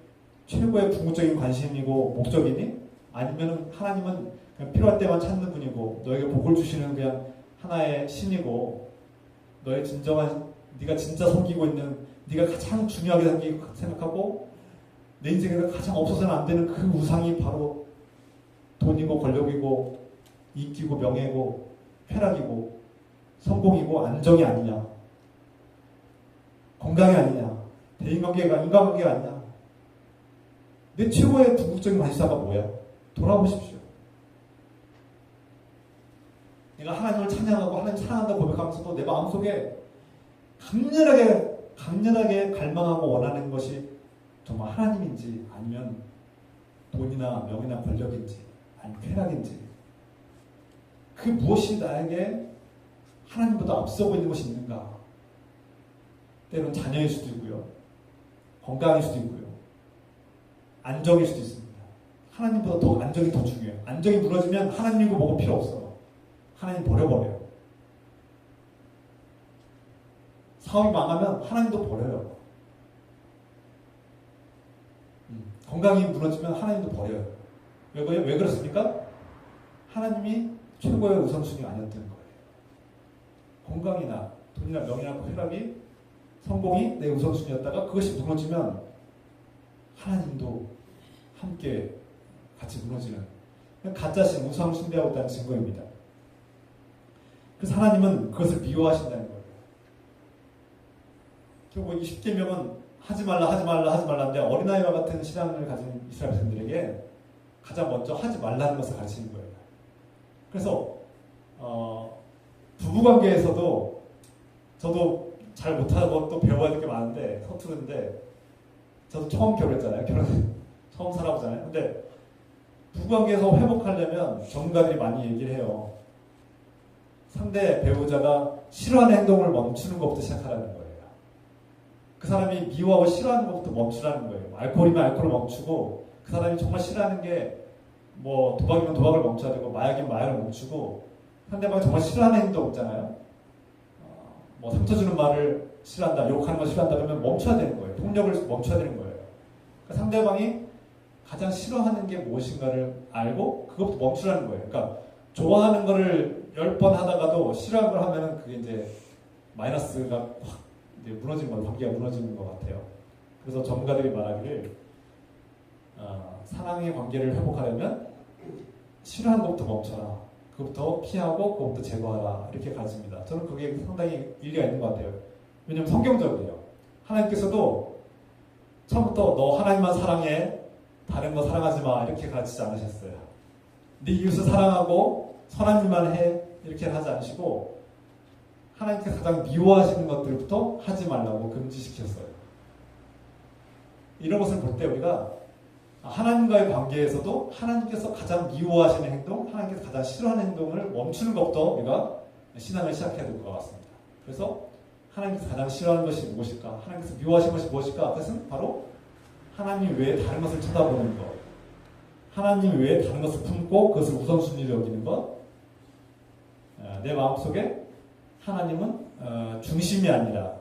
최고의 궁극적인 관심이고 목적이니? 아니면 하나님은 그냥 필요할 때만 찾는 분이고 너에게 복을 주시는 그냥 하나의 신이고 너의 진정한 네가 진짜 섬기고 있는 네가 가장 중요하게 생각하고 내 인생에서 가장 없어서는 안 되는 그 우상이 바로 돈이고 권력이고 인기고 명예고 쾌락이고 성공이고 안정이 아니냐, 건강이 아니냐, 대인관계가 인간관계가 아니냐. 내 최고의 궁극적인 관심사가 뭐야? 돌아보십시오. 내가 하나님을 찬양하고 하나님 사랑한다고 고백하면서도 내 마음속에 강렬하게 갈망하고 원하는 것이 정말 하나님인지 아니면 돈이나 명예나 권력인지 아니면 쾌락인지 그 무엇이 나에게 하나님보다 앞서고 있는 것이 있는가? 때로는 자녀일 수도 있고요. 건강일 수도 있고요. 안정일 수도 있습니다. 하나님보다 더 안정이 더 중요해요. 안정이 무너지면 하나님이고 뭐고 필요 없어. 하나님 버려버려요. 사업이 망하면 하나님도 버려요. 건강이 무너지면 하나님도 버려요. 왜 그렇습니까? 하나님이 최고의 우선순위가 아니었던 거예요. 건강이나 돈이나 명예나 쾌락이 성공이 내 우선순위였다가 그것이 무너지면 하나님도 함께 같이 무너지는 가짜신 우상을 숭배하고 있다는 증거입니다. 그래서 하나님은 그것을 미워하신다는 거예요. 결국 이 십계명은 하지 말라는데 어린아이와 같은 신앙을 가진 이스라엘 백성들에게 가장 먼저 하지 말라는 것을 가르치는 거예요. 그래서 부부관계에서도 저도 잘 못하고 또 배워야 될 게 많은데 서투른데 저도 처음 결혼했잖아요. 처음 살아보잖아요. 근데 부부관계에서 회복하려면 전문가들이 많이 얘기를 해요. 상대 배우자가 싫어하는 행동을 멈추는 것부터 시작하라는 거예요. 그 사람이 미워하고 싫어하는 것부터 멈추라는 거예요. 알코올이면 알코올을 멈추고 그 사람이 정말 싫어하는 게 뭐 도박이면 도박을 멈춰야 되고 마약이면 마약을 멈추고 상대방이 정말 싫어하는 행동 있잖아요. 뭐 상처 주는 말을 싫어한다, 욕하는 걸 싫어한다 그러면 멈춰야 되는 거예요. 폭력을 멈춰야 되는 거예요. 그러니까 상대방이 가장 싫어하는 게 무엇인가를 알고 그것부터 멈추라는 거예요. 그러니까 좋아하는 거를 10번 하다가도 싫어하는 걸 하면은 그게 이제 마이너스가 확 이제 무너지는 거예요. 관계가 무너지는 것 같아요. 그래서 전문가들이 말하기를 사랑의 관계를 회복하려면 싫어하는 것부터 멈춰라. 그것부터 피하고 그것부터 제거하라. 이렇게 가르칩니다. 저는 그게 상당히 일리가 있는 것 같아요. 왜냐하면 성경적이에요. 하나님께서도 처음부터 너 하나님만 사랑해, 다른 거 사랑하지 마 이렇게 가르치지 않으셨어요. 네 이웃을 사랑하고 선한 일만 해 이렇게 하지 않으시고 하나님께서 가장 미워하시는 것들부터 하지 말라고 금지시켰어요. 이런 것을 볼 때 우리가 하나님과의 관계에서도 하나님께서 가장 미워하시는 행동, 하나님께서 가장 싫어하는 행동을 멈추는 것부터 우리가 신앙을 시작해야 될 것 같습니다. 그래서 하나님께서 가장 싫어하는 것이 무엇일까? 하나님께서 미워하시는 것이 무엇일까? 그것은 바로 하나님 외에 다른 것을 쳐다보는 것, 하나님 외에 다른 것을 품고 그것을 우선순위로 여기는 것, 내 마음속에 하나님은 중심이 아니라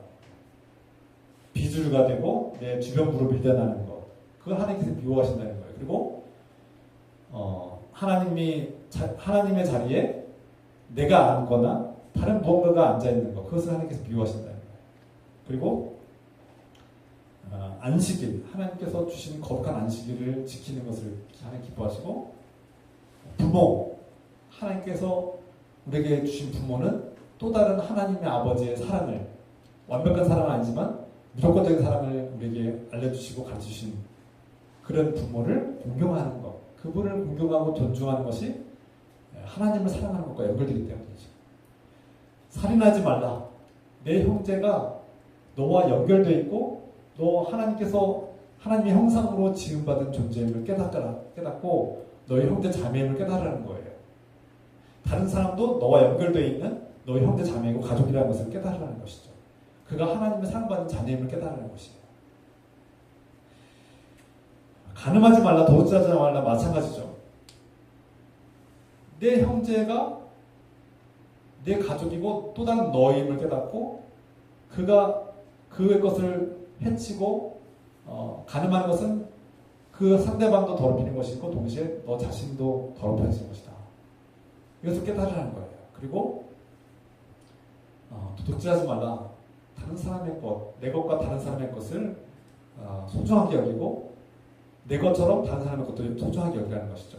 비주류가 되고 내 주변부로 밀려나는 것, 그걸 하나님께서 미워하신다는 거예요. 그리고 하나님의 자리에 내가 앉거나 다른 무언가가 앉아있는 것, 그것을 하나님께서 미워하신다는 거예요. 그리고 안식일, 하나님께서 주신 거룩한 안식일을 지키는 것을 하나님 기뻐하시고, 부모, 하나님께서 우리에게 주신 부모는 또 다른 하나님의 아버지의 사랑을, 완벽한 사랑은 아니지만 무조건적인 사랑을 우리에게 알려주시고 가르치신 그런 부모를 공경하는 것, 그분을 공경하고 존중하는 것이 하나님을 사랑하는 것과 연결되기 때문이죠. 살인하지 말라. 내 형제가 너와 연결되어 있고 너 하나님의 형상으로 지음받은 존재임을 깨닫고 너의 형제 자매임을 깨달으라는 거예요. 다른 사람도 너와 연결되어 있는 너의 형제 자매이고 가족이라는 것을 깨달으라는 것이죠. 그가 하나님의 사랑받는 자녀임을 깨달으라는 것이에요. 간음하지 말라, 도둑질하지 말라 마찬가지죠. 내 형제가 내 가족이고 또 다른 너임을 깨닫고 그가 그의 것을 해치고 간음하는 것은 그 상대방도 더럽히는 것이고 동시에 너 자신도 더럽혀지는 것이다. 이것을 깨달으라는 거예요. 그리고 도둑질하지 말라. 다른 사람의 것, 내 것과 다른 사람의 것을 소중하게 여기고 내 것처럼 다른 사람의 것도 소중하게 여기라는 것이죠.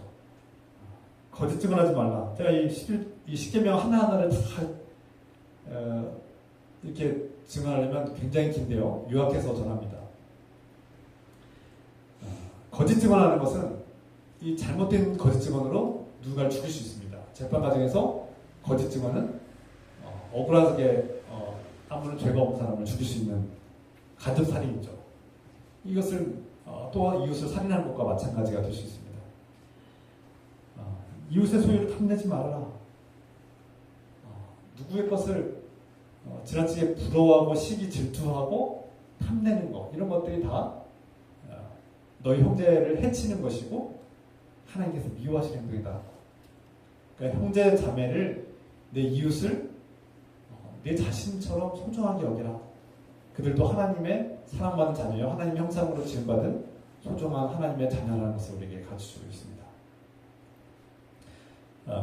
거짓 증언하지 말라. 제가 이 10계명 하나하나를 다 이렇게 증언하려면 굉장히 긴데요. 요약해서 전합니다. 거짓 증언하는 것은 이 잘못된 거짓 증언으로 누군가를 죽일 수 있습니다. 재판 과정에서 거짓 증언은 억울하게 아무런 죄가 없는 사람을 죽일 수 있는 간접 살인이죠. 이것을 또한 이웃을 살인하는 것과 마찬가지가 될 수 있습니다. 이웃의 소유를 탐내지 말아라. 누구의 것을 지나치게 부러워하고 시기 질투하고 탐내는 것, 이런 것들이 다 너희 형제를 해치는 것이고 하나님께서 미워하시는 행동이다. 그러니까 형제 자매를, 내 이웃을 내 자신처럼 소중하게 여기라. 그들도 하나님의 사랑받는 자녀요, 하나님의 형상으로 지음받은 소중한 하나님의 자녀라는 것을 우리에게 가르쳐주고 있습니다.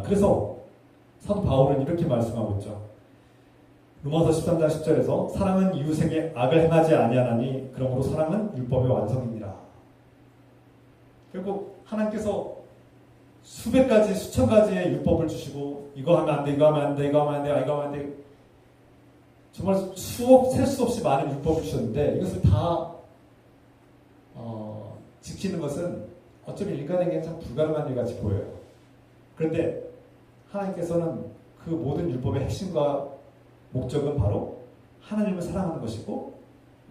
그래서 사도 바울은 이렇게 말씀하고 있죠. 로마서 13장 10절에서 사랑은 이웃에게 악을 행하지 아니하나니 그러므로 사랑은 율법의 완성이니라. 결국 하나님께서 수백 가지, 수천 가지의 율법을 주시고 이거 하면 안 돼, 이거 하면 안 돼, 이거 하면 안 돼, 이거 하면 안 돼. 정말 셀 수 없이 많은 율법을 주셨는데 이것을 다 지키는 것은 어쩌면 인간에게 참 불가능한 일 같이 보여요. 그런데 하나님께서는 그 모든 율법의 핵심과 목적은 바로 하나님을 사랑하는 것이고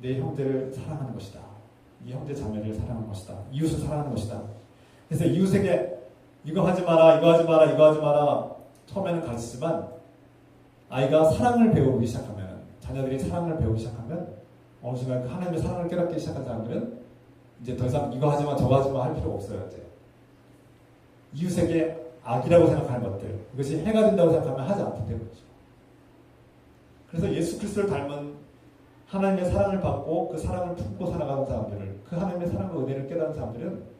내 형제를 사랑하는 것이다. 네 형제 자매를 사랑하는 것이다. 이웃을 사랑하는 것이다. 그래서 이웃에게 이거 하지 마라, 이거 하지 마라, 이거 하지 마라 처음에는 가르치지만 아이가 사랑을 배우기 시작하면, 자녀들이 사랑을 배우기 시작하면 어느 순간 하나님의 사랑을 깨닫기 시작한 사람들은 이제 더 이상 이거 하지 마, 저거 하지 마 할 필요가 없어요. 이제 이웃에게 악이라고 생각하는 것들, 이것이 해가 된다고 생각하면 하지 않기 때문이죠. 그래서 예수 그리스도를 닮은 하나님의 사랑을 받고 그 사랑을 품고 살아가는 사람들을, 그 하나님의 사랑과 은혜를 깨닫는 사람들은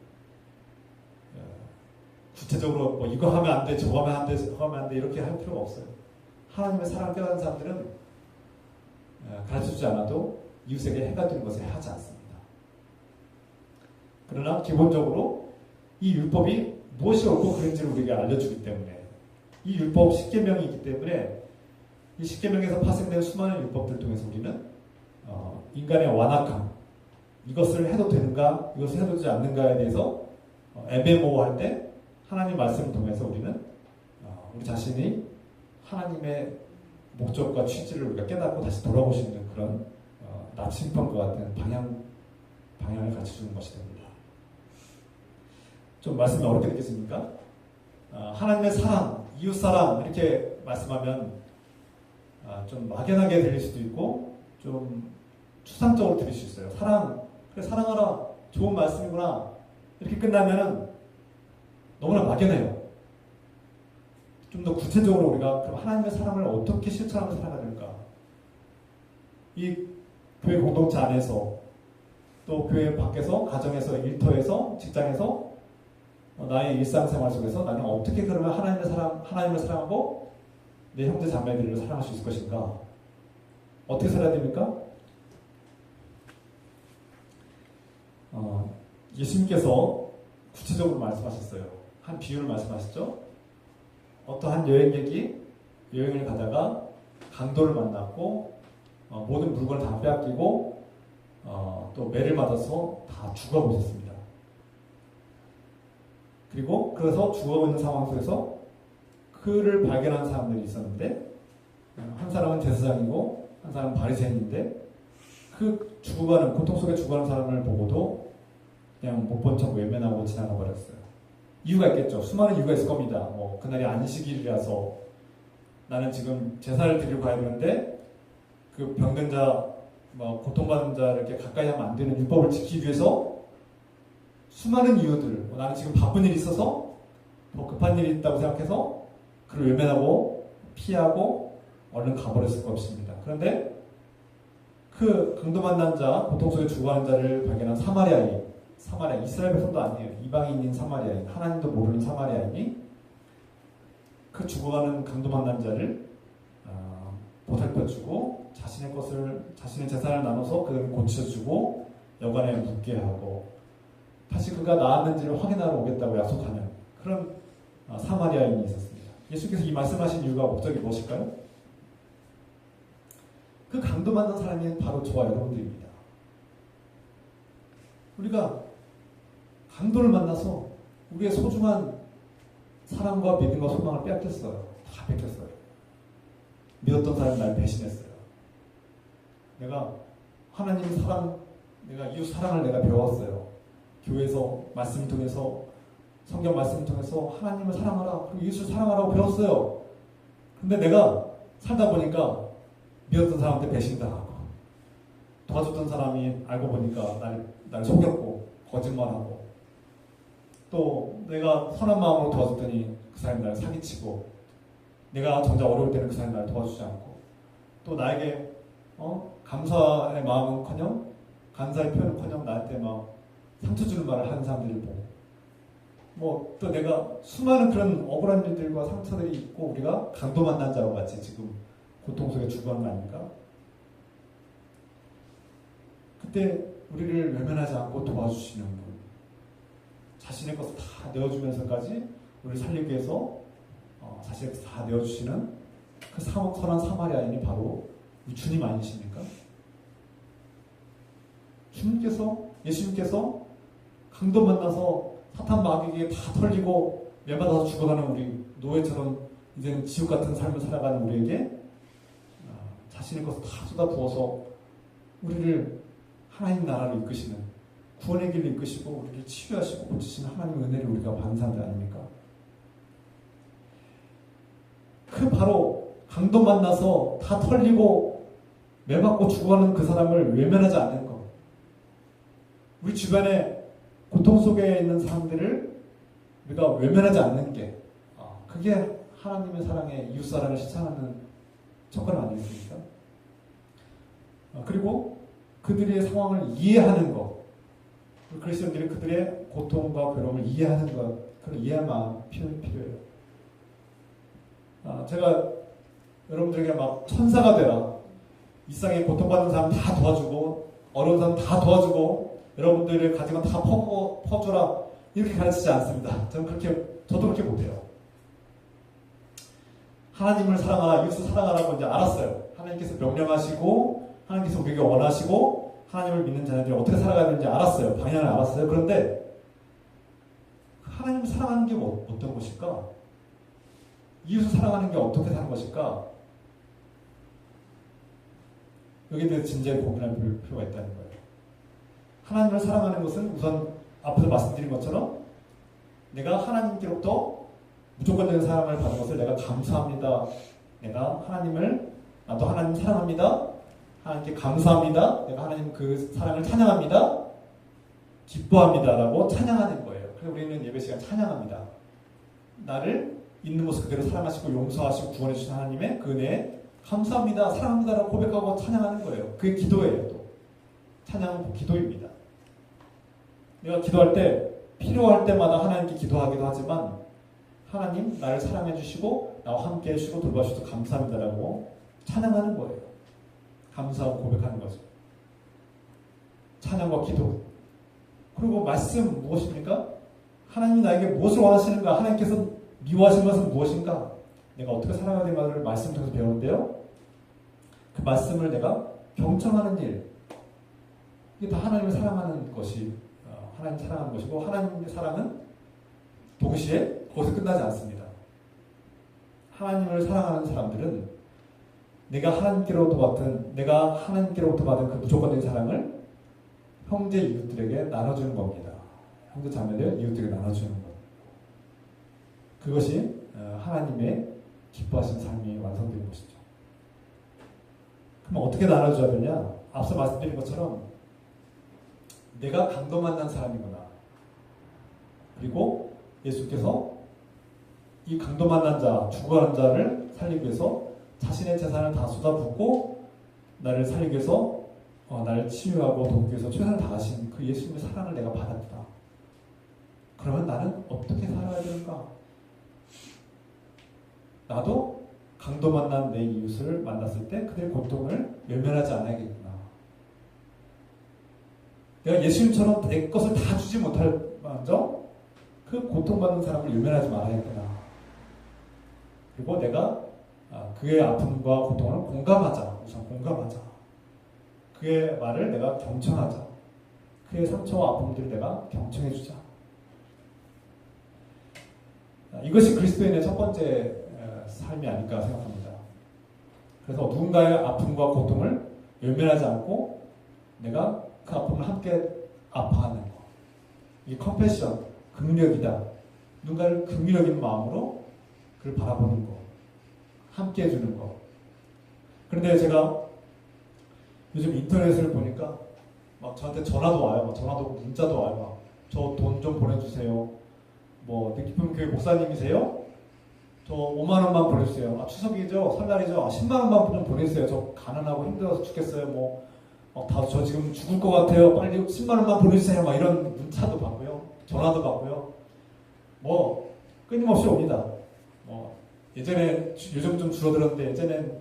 구체적으로 뭐 이거 하면 안 돼, 저거 하면 안 돼, 저거 하면 안 돼 이렇게 할 필요가 없어요. 하나님의 사랑을 깨닫는 사람들은 가르쳐주지 않아도 이웃에게 해가 되는 것을 하지 않습니다. 그러나 기본적으로 이 율법이 무엇이 옳고 그른지를 우리에게 알려주기 때문에, 이 율법 10계명이 있기 때문에 이 10계명에서 파생된 수많은 율법들을 통해서 우리는 인간의 완악함, 이것을 해도 되는가, 이것을 해도 되지 않는가에 대해서 애매모호할 때 하나님 말씀을 통해서 우리는 우리 자신이 하나님의 목적과 취지를 우리가 깨닫고 다시 돌아올 수 있는 그런 나침반과 같은 방향을 가르쳐주는 것이 됩니다. 좀 말씀이 어렵게 느껴집니까? 하나님의 사랑, 이웃사랑 이렇게 말씀하면 좀 막연하게 들릴 수도 있고 좀 추상적으로 들릴 수 있어요. 사랑, 그래 사랑하라, 좋은 말씀이구나 이렇게 끝나면은 너무나 막연해요. 좀 더 구체적으로 우리가 그럼 하나님의 사랑을 어떻게 실천하며 살아가야 될까? 이 교회 공동체 안에서 또 교회 밖에서, 가정에서, 일터에서, 직장에서 나의 일상생활 속에서 나는 어떻게 그러면 하나님을 사랑하고 내 형제 자매들을 사랑할 수 있을 것인가? 어떻게 살아야 됩니까? 예수님께서 구체적으로 말씀하셨어요. 한 비유를 말씀하셨죠. 어떠한 여행객이 여행을 가다가 강도를 만났고 모든 물건을 다 빼앗기고 또 매를 맞아서 다 죽어버렸습니다. 그리고 그래서 죽어있는 상황 속에서 그를 발견한 사람들이 있었는데 한 사람은 제사장이고 한 사람은 바리새인인데 그 죽어가는, 고통 속에 죽어가는 사람을 보고도 그냥 못 본 척 외면하고 지나가 버렸어요. 이유가 있겠죠. 수많은 이유가 있을 겁니다. 뭐 그날이 안식일이라서 나는 지금 제사를 드리고 가야 되는데 그 병든 자, 뭐 고통받는 자를 이렇게 가까이 하면 안 되는 율법을 지키기 위해서 수많은 이유들, 나는 지금 바쁜 일이 있어서 더 급한 일이 있다고 생각해서 그를 외면하고 피하고 얼른 가버렸을 것입니다. 그런데 그 강도 만난 자, 고통 속에 죽어가는 자를 발견한 사마리아, 이스라엘 백성도 아니에요. 이방인인 사마리아인, 하나님도 모르는 사마리아인이 그 죽어가는 강도 만난 자를 보살펴주고 자신의 재산을 나눠서 그를 고쳐주고 여관에 묵게 하고 다시 그가 나았는지를 확인하러 오겠다고 약속하는 그런 사마리아인이 있었습니다. 예수께서 이 말씀하신 이유가 목적이 무엇일까요? 그 강도 만난 사람이 바로 저와 여러분들입니다. 우리가 강도를 만나서 우리의 소중한 사랑과 믿음과 소망을 빼앗겼어요. 다 뺏겼어요. 믿었던 사람이 날 배신했어요. 내가 하나님 사랑, 내가 이웃 사랑을 내가 배웠어요. 교회에서 말씀을 통해서, 성경 말씀을 통해서 하나님을 사랑하라, 그리고 이웃을 사랑하라고 배웠어요. 근데 내가 살다 보니까 믿었던 사람한테 배신당하고 도와줬던 사람이 알고 보니까 날 속였고 거짓말하고 또 내가 선한 마음으로 도와줬더니 그 사람이 날 사기치고 내가 정작 어려울 때는 그 사람이 날 도와주지 않고 또 나에게 감사의 마음은커녕 감사의 표현은커녕 나한테 막 상처 주는 말을 하는 사람들을 보고 뭐 또 내가 수많은 그런 억울한 일들과 상처들이 있고 우리가 강도 만난 자와 같이 지금 고통 속에 죽어가는 거 아닙니까? 그때 우리를 외면하지 않고 도와주시는 분, 자신의 것을 다 내어주면서까지 우리를 살리기 위해서 자신의 것을 다 내어주시는 그 선한 사마리아인이 바로 주님 아니십니까? 예수님께서 강도 만나서 사탄 마귀에게 다 털리고 매받아서 죽어가는 우리 노예처럼 이제는 지옥 같은 삶을 살아가는 우리에게 자신의 것을 다 쏟아부어서 우리를 하나님 나라로 이끄시는, 구원의 길로 이끄시고 우리를 치유하시고 고치시는 하나님의 은혜를 우리가 받는 사람들 아닙니까? 그 바로 강도 만나서 다 털리고 매맞고 죽어가는 그 사람을 외면하지 않는 것, 우리 주변에 고통 속에 있는 사람들을 우리가 외면하지 않는 게 그게 하나님의 사랑에 이웃사랑을 실천하는 첫걸음 아니겠습니까? 그리고 그들의 상황을 이해하는 것, 그리스도인들이 그들의 고통과 괴로움을 이해하는 것, 그런 이해의 마음 필요해요. 제가 여러분들에게 막 천사가 되라, 이 세상에 고통받는 사람 다 도와주고 어려운 사람 다 도와주고 여러분들의 가진 건 다 퍼주라 이렇게 가르치지 않습니다. 저도 그렇게 못해요. 하나님을 사랑하라, 이웃을 사랑하라고 이제 알았어요. 하나님께서 명령하시고 하나님께서 우리에게 원하시고 하나님을 믿는 자녀들이 어떻게 살아가야 되는지 알았어요. 방향을 알았어요. 그런데 하나님을 사랑하는 게 어떤 것일까? 이웃을 사랑하는 게 어떻게 사는 것일까? 여기에 대해서 진지하게 고민할 필요가 있다는 거예요. 하나님을 사랑하는 것은 우선 앞에서 말씀드린 것처럼 내가 하나님께로부터 무조건적인 사랑을 받은 것을 내가 감사합니다. 내가 나도 하나님 사랑합니다. 하나님께 감사합니다. 내가 하나님 그 사랑을 찬양합니다. 기뻐합니다. 라고 찬양하는 거예요. 그래서 우리는 예배 시간 찬양합니다. 나를 있는 모습 그대로 사랑하시고 용서하시고 구원해 주신 하나님의 그 은혜에 감사합니다. 사랑합니다. 라고 고백하고 찬양하는 거예요. 그게 기도예요. 또 찬양은 기도입니다. 내가 기도할 때 필요할 때마다 하나님께 기도하기도 하지만 하나님 나를 사랑해 주시고 나와 함께 해주시고 돌봐주셔서 감사합니다라고 찬양하는 거예요. 감사하고 고백하는 거죠. 찬양과 기도. 그리고 말씀 무엇입니까? 하나님이 나에게 무엇을 원하시는가? 하나님께서 미워하시는 것은 무엇인가? 내가 어떻게 살아가야 되는가를 말씀 통해서 배우는데요. 그 말씀을 내가 경청하는 일. 이게 다 하나님을 사랑하는 것이 하나님 사랑하는 것이고 하나님의 사랑은 동시에 거기서 끝나지 않습니다. 하나님을 사랑하는 사람들은 내가 하나님께로부터 받은 그 무조건적인 사랑을 형제 이웃들에게 나눠주는 겁니다. 형제 자매들 이웃들에게 나눠주는 것. 그것이 하나님의 기뻐하시는 삶이 완성되는 것이죠. 그럼 어떻게 나눠줘야 되냐? 앞서 말씀드린 것처럼 내가 강도 만난 사람이구나. 그리고 예수께서 이 강도 만난 자, 죽어가는 자를 살리기 위해서 자신의 재산을 다 쏟아붓고 나를 살리기 위해서 나를 치유하고 돕기 위해서 최선을 다하신 그 예수님의 사랑을 내가 받았다. 그러면 나는 어떻게 살아야 되는가? 나도 강도 만난 내 이웃을 만났을 때 그들의 고통을 외면하지 않아야겠구나. 내가 예수님처럼 내 것을 다 주지 못할 먼저 그 고통받는 사람을 외면하지 말아야겠구나. 그리고 내가 그의 아픔과 고통을 공감하자. 우선 공감하자. 그의 말을 내가 경청하자. 그의 상처와 아픔들을 내가 경청해주자. 이것이 그리스도인의 첫 번째 삶이 아닐까 생각합니다. 그래서 누군가의 아픔과 고통을 외면하지 않고 내가 그 아픔을 함께 아파하는 것. 이 컴패션, 긍휼이다. 누군가를 긍휼적인 마음으로 그를 바라보는 것. 함께 해주는 것. 그런데 제가 요즘 인터넷을 보니까 막 저한테 전화도 와요. 전화도 문자도 와요. 저 돈 좀 보내주세요. 뭐 느깊은 교회 목사님이세요? 저 5만 원만 보내주세요. 추석이죠? 설날이죠? 10만 원만 좀 보내주세요. 저 가난하고 힘들어서 죽겠어요. 저 지금 죽을 것 같아요. 빨리 10만 원만 보내주세요. 막 이런 문자도 받고요. 전화도 받고요. 끊임없이 옵니다. 예전에 요즘 좀 줄어들었는데 예전엔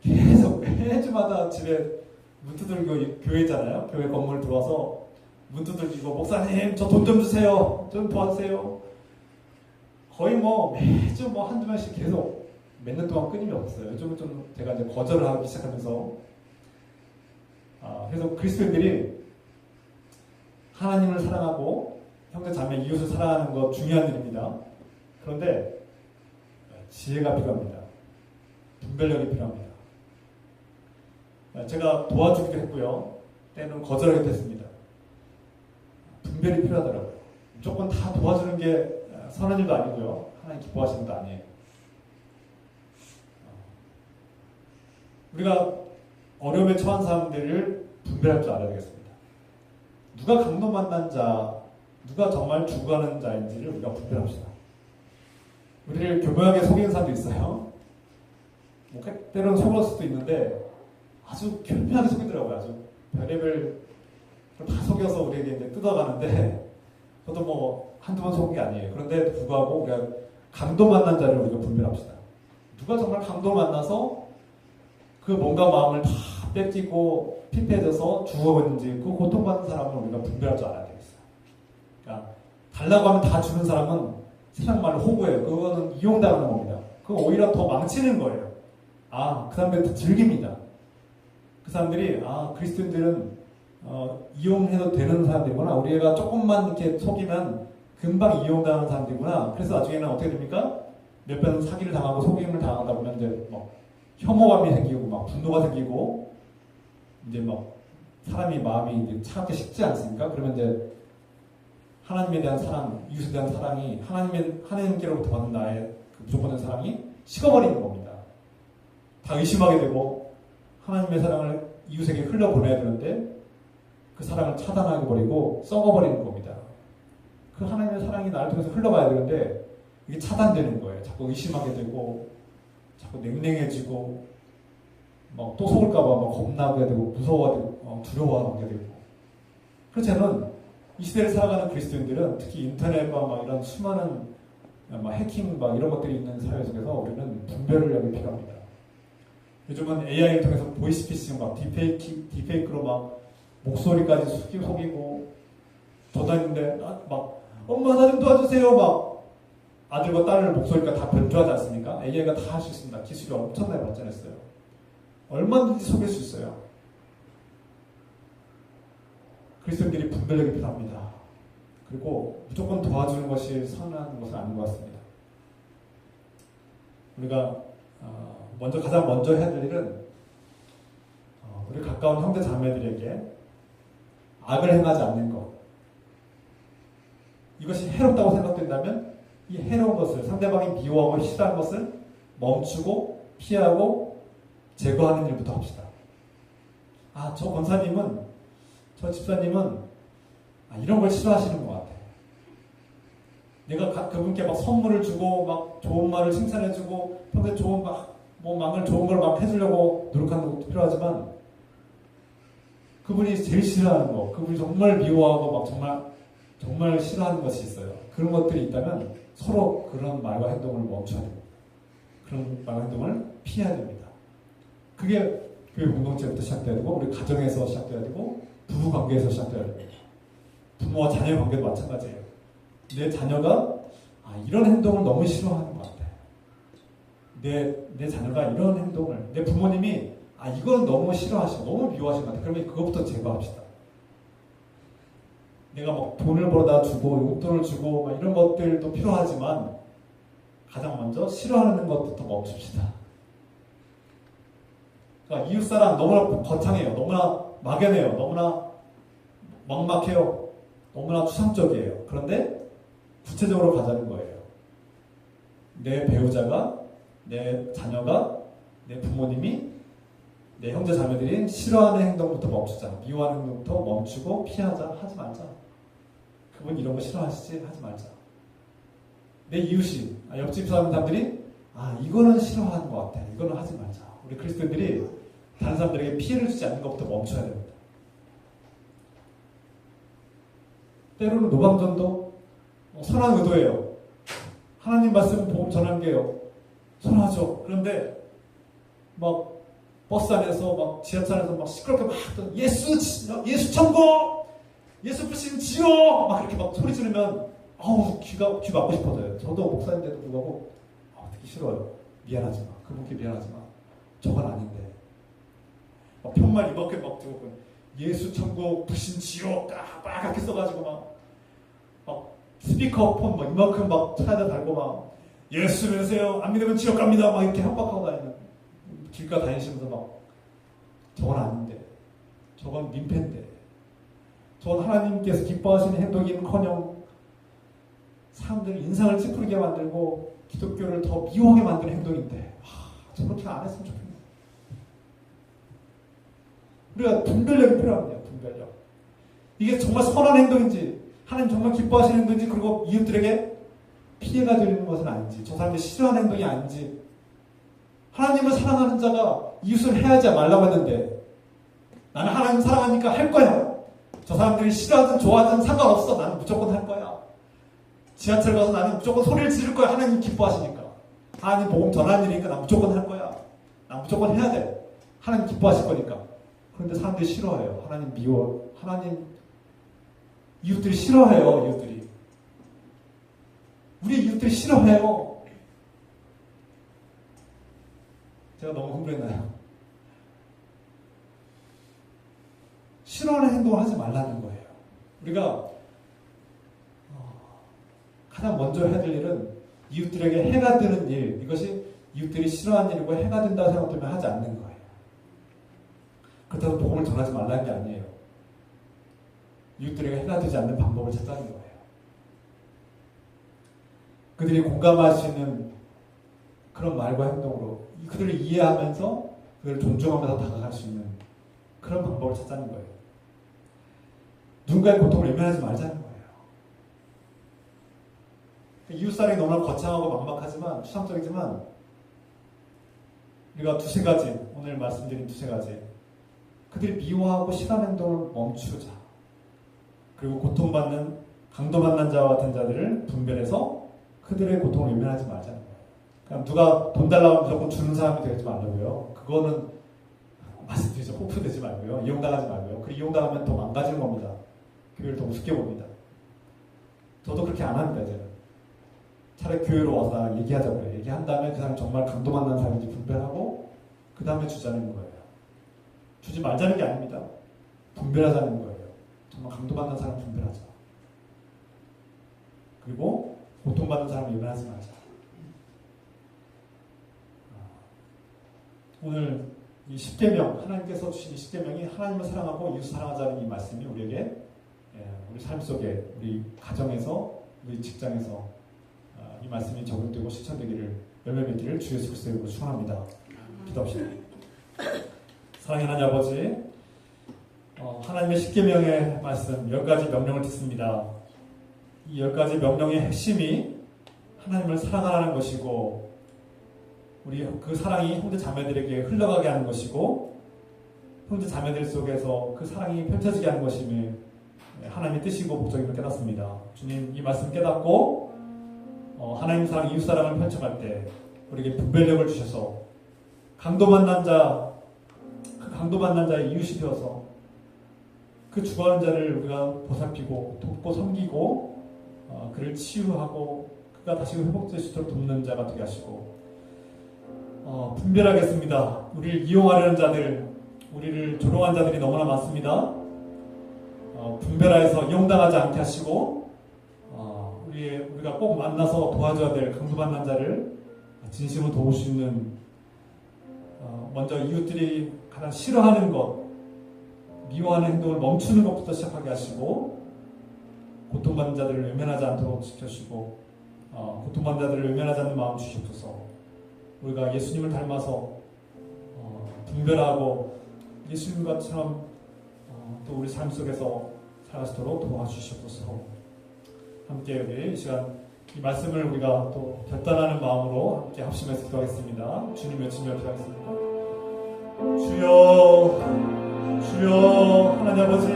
계속 매주마다 집에 문 두들고 교회잖아요. 교회 건물 들어와서 문 두들기고 목사님 저 돈 좀 주세요. 좀 도와주세요. 거의 매주 한두 번씩 계속 몇 년 동안 끊임이 없었어요. 요즘은 좀 제가 이제 거절을 하기 시작하면서 그래서 그리스도인들이 하나님을 사랑하고 형제 자매 이웃을 사랑하는 것 중요한 일입니다. 그런데 지혜가 필요합니다. 분별력이 필요합니다. 제가 도와주기도 했고요. 때는 거절하기도 했습니다. 분별이 필요하더라고요. 무조건 다 도와주는 게 선한 일도 아니고요. 하나님 기뻐하시는 것도 아니에요. 우리가 어려움에 처한 사람들을 분별할 줄 알아야 되겠습니다. 누가 강도 만난 자, 누가 정말 죽어가는 자인지를 우리가 분별합시다. 우리를 교묘하게 속이는 사람도 있어요. 뭐 때로는 속을 수도 있는데 아주 교묘하게 속이더라고요. 아주 별의별 다 속여서 우리에게 이제 뜯어가는데 저도 뭐 한두 번 속은 게 아니에요. 그런데 불구하고 우리가 강도 만난 자를 우리가 분별합시다. 누가 정말 강도 만나서 그 몸과 마음을 다 뺏기고 피폐해져서 죽어버리는지 그 고통받는 사람을 우리가 분별할 줄 알아야 되겠어요. 그러니까 달라고 하면 다 주는 사람은 세상 말로 호구예요. 그거는 이용당하는 겁니다. 그거 오히려 더 망치는 거예요. 아, 그 사람들이 더 즐깁니다. 그 사람들이 그리스도인들은 이용해도 되는 사람들이구나. 우리가 조금만 이렇게 속이면 금방 이용당하는 사람들이구나. 그래서 나중에는 어떻게 됩니까? 몇 번 사기를 당하고 속임을 당하다 보면 이제 막 혐오감이 생기고 막 분노가 생기고 이제 막 사람이 마음이 이제 차갑게 식지 않습니까? 그러면 이제 하나님에 대한 사랑, 이웃에 대한 사랑이 하나님께로부터 받는 나의 그 무조건의 사랑이 식어버리는 겁니다. 다 의심하게 되고 하나님의 사랑을 이웃에게 흘려보내야 되는데 그 사랑을 차단하게 버리고 썩어버리는 겁니다. 그 하나님의 사랑이 나를 통해서 흘러가야 되는데 이게 차단되는 거예요. 자꾸 의심하게 되고 자꾸 냉랭해지고 막 또 속을까봐 막 겁나게 되고 무서워하고 두려워하게 되고. 그래서 저는 이 시대를 살아가는 그리스도인들은 특히 인터넷과 막 이런 수많은 막 해킹 막 이런 것들이 있는 사회 속에서 우리는 분별을 하기 필요합니다. 요즘은 AI를 통해서 보이스피싱 막 디페이크로 막 목소리까지 속이고 전화했는데 막 엄마 나 좀 도와주세요 막 아들과 딸을 목소리가 다 변조하지 않습니까? AI가 다 할 수 있습니다. 기술이 엄청나게 발전했어요. 얼마든지 속일 수 있어요. 그리스도인들이 분별력이 필요합니다. 그리고 무조건 도와주는 것이 선한 것은 아닌 것 같습니다. 우리가 가장 먼저 해야 될 일은 우리 가까운 형제 자매들에게 악을 행하지 않는 것. 이것이 해롭다고 생각된다면 이 해로운 것을 상대방이 미워하고 싫어하는 것을 멈추고 피하고 제거하는 일부터 합시다. 저 권사님은 저 집사님은 이런 걸 싫어하시는 것 같아. 내가 그분께 막 선물을 주고 막 좋은 말을 칭찬해주고 평소에 좋은 막을 좋은 걸 막 해주려고 노력하는 것도 필요하지만 그분이 제일 싫어하는 거, 그분이 정말 미워하고 막 정말 싫어하는 것이 있어요. 그런 것들이 있다면 서로 그런 말과 행동을 멈춰야 됩니다. 그런 말과 행동을 피해야 됩니다. 그게 교회 공동체부터 시작돼야 되고 우리 가정에서 시작돼야 되고 부부 관계에서 시작돼야 됩니다. 부모와 자녀의 관계도 마찬가지예요. 내 자녀가 이런 행동을 너무 싫어하는 것 같아. 내 자녀가 이런 행동을 내 부모님이 이거는 너무 싫어하시고 너무 미워하시는 것 같아. 그러면 그것부터 제거합시다. 내가 막 돈을 벌어다 주고 용돈을 주고 막 이런 것들도 필요하지만 가장 먼저 싫어하는 것부터 멈춥시다. 그러니까 이웃사랑 너무나 거창해요. 너무나 막연해요. 너무나 막막해요. 너무나 추상적이에요. 그런데 구체적으로 가자는 거예요. 내 배우자가, 내 자녀가, 내 부모님이, 내 형제 자매들이 싫어하는 행동부터 멈추자. 미워하는 행동부터 멈추고 피하자. 하지 말자. 그분 이런 거 싫어하시지? 하지 말자. 내 이웃이, 옆집 사람들이 이거는 싫어하는 것 같아. 이거는 하지 말자. 우리 그리스도인들이 다른 사람들에게 피해를 주지 않는 것부터 멈춰야 됩니다. 때로는 노방전도 선한 의도예요. 하나님 말씀 복음 전하는 게요. 선하죠. 그런데 막 버스 안에서 막 지하철에서 막 시끄럽게 막 예수 천국, 예수 부신 지옥 막 이렇게 막 소리 지르면 귀 막고 싶어져요. 저도 목사인데도 불구하고 듣기 싫어요. 미안하지 마. 그분께 미안하지 마. 저건 아닌데. 막 편말 이렇게 막 들고 예수 천국 부신 지옥 막 이렇게 써가지고 막 스피커폰 막 이만큼 막 차에다 달고 막 예수 믿으세요. 안 믿으면 지옥 갑니다. 막 이렇게 협박하고 다니는 길가 다니시면서 막 저건 아닌데. 저건 민폐인데. 저건 하나님께서 기뻐하시는 행동이는커녕 사람들 인상을 찌푸리게 만들고 기독교를 더 미워하게 만드는 행동인데 저렇게 안 했으면 좋겠네. 우리가 분별력이 필요합니다. 분별력. 이게 정말 선한 행동인지 하나님 정말 기뻐하시는 행동인지, 그리고 이웃들에게 피해가 되는 것은 아닌지, 저 사람들이 싫어하는 행동이 아닌지. 하나님을 사랑하는 자가 이웃을 해하지 말라고 했는데 나는 하나님 사랑하니까 할 거야. 저 사람들이 싫어하든 좋아하든 상관없어. 나는 무조건 할 거야. 지하철 가서 나는 무조건 소리를 지를 거야. 하나님 기뻐하시니까. 하나님 복음 전하는 일이니까 난 무조건 할 거야. 난 무조건 해야 돼. 하나님 기뻐하실 거니까. 그런데 사람들이 싫어해요. 하나님 미워. 하나님 이웃들이 싫어해요. 이웃들이. 우리 이웃들이 싫어해요. 제가 너무 흥분했나요? 싫어하는 행동을 하지 말라는 거예요. 우리가 가장 먼저 해야 될 일은 이웃들에게 해가 되는 일, 이것이 이웃들이 싫어하는 일이고 해가 된다고 생각되면 하지 않는 거예요. 그렇다고 복음을 전하지 말라는 게 아니에요. 이웃들에게 해가 되지 않는 방법을 찾자는 거예요. 그들이 공감할 수 있는 그런 말과 행동으로 그들을 이해하면서 그들을 존중하면서 다가갈 수 있는 그런 방법을 찾자는 거예요. 누군가의 고통을 외면하지 말자는 거예요. 이웃사랑이 너무나 거창하고 막막하지만, 추상적이지만, 우리가 두세 가지, 오늘 말씀드린 두세 가지, 그들이 미워하고 싫어하는 행동을 멈추자. 그리고 고통받는, 강도만난 자와 같은 자들을 분별해서 그들의 고통을 외면하지 말자는 거예요. 그냥 누가 돈 달라고 하면 무조건 주는 사람이 되지 말라고요. 그거는 말씀드리죠. 호프되지 말고요. 이용당하지 말고요. 그 이용당하면 더 망가지는 겁니다. 교회를 더 우습게 봅니다. 저도 그렇게 안 합니다, 이제는. 차라리 교회로 와서 얘기하자고요. 얘기한 다음에 그 사람이 정말 강도 만난 사람인지 분별하고 그 다음에 주자는 거예요. 주지 말자는 게 아닙니다. 분별하자는 거예요. 정말 강도 받는 사람 분별하자. 그리고 고통받는 사람 외면하지 말자. 오늘 이 10계명, 하나님께서 주신 이 10계명이 하나님을 사랑하고 이웃을 사랑하자는 이 말씀이 우리에게, 우리 삶 속에, 우리 가정에서, 우리 직장에서 이 말씀이 적용되고 실천되기를, 열매 맺기를 주 예수 그리스도의 이름으로 축원합니다. 기도합시다. 사랑하는 하나님 아버지, 하나님의 10계명의 말씀 10가지 명령을 듣습니다. 이 10가지 명령의 핵심이 하나님을 사랑하라는 것이고, 우리 그 사랑이 형제 자매들에게 흘러가게 하는 것이고, 형제 자매들 속에서 그 사랑이 펼쳐지게 하는 것임을 하나님의 뜻이고 목적임을 깨닫습니다. 주님, 이 말씀 깨닫고 하나님 사랑, 이웃 사랑을 펼쳐갈 때 우리에게 분별력을 주셔서 강도 만난 자, 그 강도 만난 자의 이웃이 되어서 그 죽어가는 자를 우리가 보살피고 돕고 섬기고 그를 치유하고 그가 다시 회복될 수 있도록 돕는 자가 되게 하시고, 분별하겠습니다. 우리를 이용하려는 자들, 우리를 조롱한 자들이 너무나 많습니다. 분별하여서 이용당하지 않게 하시고, 우리가 꼭 만나서 도와줘야 될 강도 만난 자를 진심으로 도울 수 있는, 먼저 이웃들이 가장 싫어하는 것, 미워하는 행동을 멈추는 것부터 시작하게 하시고, 고통받는 자들을 외면하지 않도록 지켜주시고, 고통받는 자들을 외면하지 않는 마음 주시옵소서. 우리가 예수님을 닮아서 분별하고 예수님과처럼 또 우리 삶 속에서 살아가도록 도와주시옵소서. 함께 우리 이 시간 이 말씀을 우리가 또 결단하는 마음으로 함께 합심해서 기도하겠습니다. 주님 외치며 기도하겠습니다. 주여, 주여, 하나님 아버지,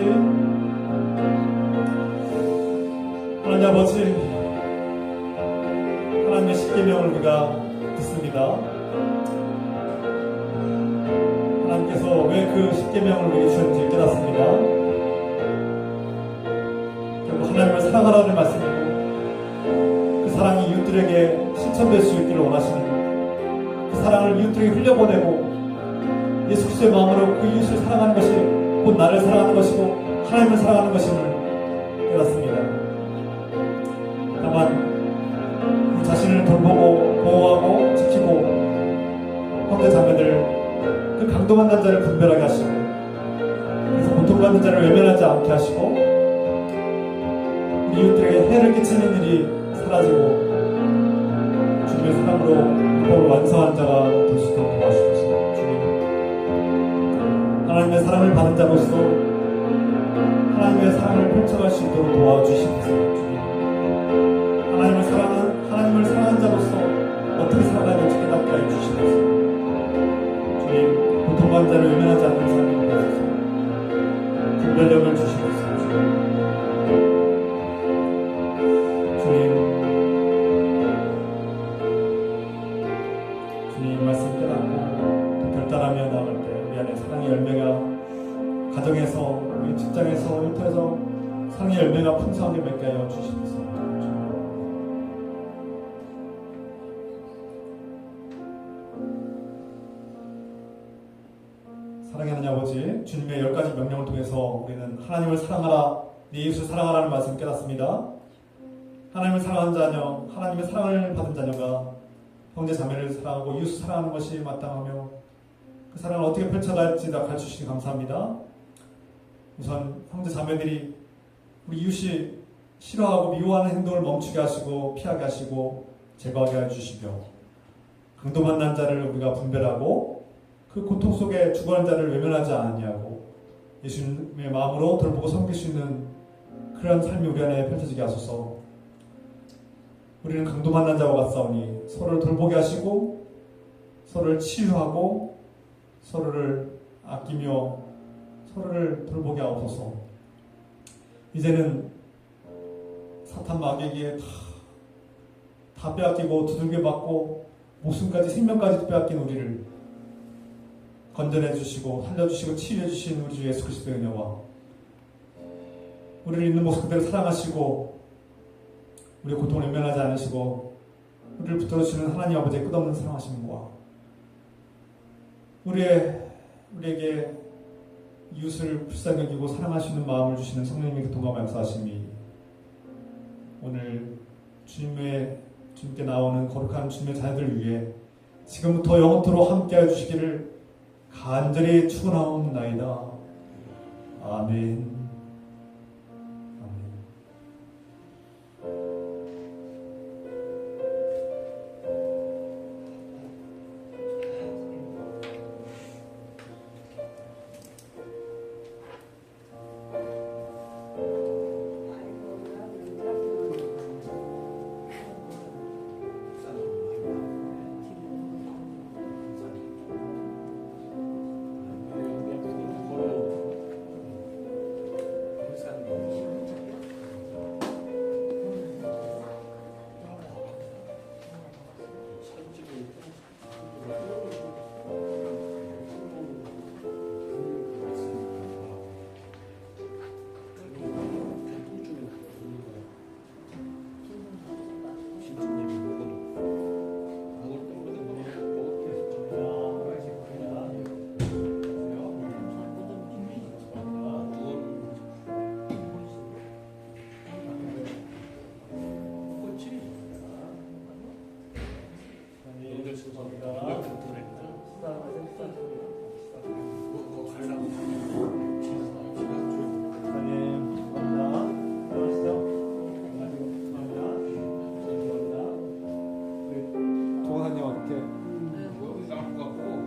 하나님 아버지, 하나님의 십계명을 우리가 듣습니다. 하나님께서 왜 그 십계명을 우리에게 주셨는지 깨닫습니다. 결국 하나님을 사랑하라는 말씀이고, 그 사랑이 이웃들에게 실천될 수 있기를 원하시는, 그 사랑을 이웃들에게 흘려보내고 예수 그리스도의 마음으로 그 이웃을 사랑하는 것이 곧 나를 사랑하는 것이고 하나님을 사랑하는 것임을 깨닫습니다. 다만 우리 자신을 돌보고 보호하고 지키고 형제 자매들, 그 강도 만난 자를 분별하게 하시고, 그래서 고통받는 자를 외면하지 않게 하시고, 우리 이웃들에게 해를 끼치는 일이 사라지고 주님의 사랑으로 율법을 완성하는 자가 될 수 있도록 도와주시옵소서. 주님, 하나님의 사랑을 받은 자로서 하나님의 하나님의 사랑을 펼쳐갈 수 있도록 도와주시옵소서. 주님, 하나님을 사랑하는 자로서 어떻게 살아가야 될지 깨닫게 하여 주시옵소서. 주님, 고통받는 자를 외면하지 않는 삶이 되소서. 분별력을 주시옵소서. 주님 말씀 깨닫고 또 결단하며 나아갈 때 우리 안에 사랑의 열매가 가정에서, 우리 직장에서, 일터에서 사랑의 열매가 풍성하게 맺게 하여 주시옵소서. 사랑하는 아버지, 주님의 10가지 명령을 통해서 우리는 하나님을 사랑하라, 네 이웃을 사랑하라는 말씀 깨닫습니다. 하나님을 사랑하는 자녀, 하나님의 사랑을 받은 자녀가 형제 자매를 사랑하고 이웃을 사랑하는 것이 마땅하며 그 사랑을 어떻게 펼쳐갈지 다 가르쳐주시니 감사합니다. 우선 형제 자매들이 우리 이웃이 싫어하고 미워하는 행동을 멈추게 하시고 피하게 하시고 제거하게 해주시며 강도 만난 자를 우리가 분별하고 그 고통 속에 죽어가는 자를 외면하지 않냐고 예수님의 마음으로 돌보고 섬길 수 있는 그런 삶이 우리 안에 펼쳐지게 하소서. 우리는 강도 만난 자와 같사오니 서로를 돌보게 하시고 서로를 치유하고 서로를 아끼며 서로를 돌보게 하옵소서. 이제는 사탄 마귀에게 다 빼앗기고 두들겨 맞고 목숨까지 생명까지 빼앗긴 우리를 건전해 주시고 살려주시고 치유해 주신 우리 주 예수 그리스도의 은혜와 우리를 있는 모습 그대로 사랑하시고 우리의 고통을 외면하지 않으시고 우리를 붙들어주시는 하나님 아버지의 끝없는 사랑하심과 우리에게 이웃을 불쌍히 여기고 사랑하시는 마음을 주시는 성령님의 교통과 역사하심이 오늘 주님께 나오는 거룩한 주님의 자녀들 위해 지금부터 영원토록 함께해 주시기를 간절히 축원하옵나이다. 아멘.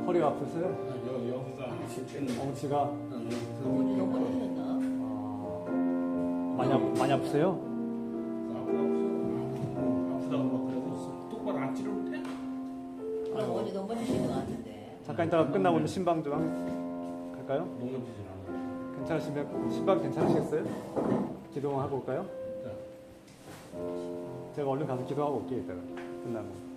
허리가 아프세요? 엉치가 많이 아프세요? 아프다고 그래도 똑바로 앉지를 못해? 어디 넘어지시는 것 같은데. 잠깐 있다가 끝나고 이제 신방 좀 갈까요? 넘어지질 않아. 괜찮으시면 신방 괜찮으시겠어요? 기도하고 올까요? 제가 얼른 가서 기도하고 올게요. 이따가 끝나고.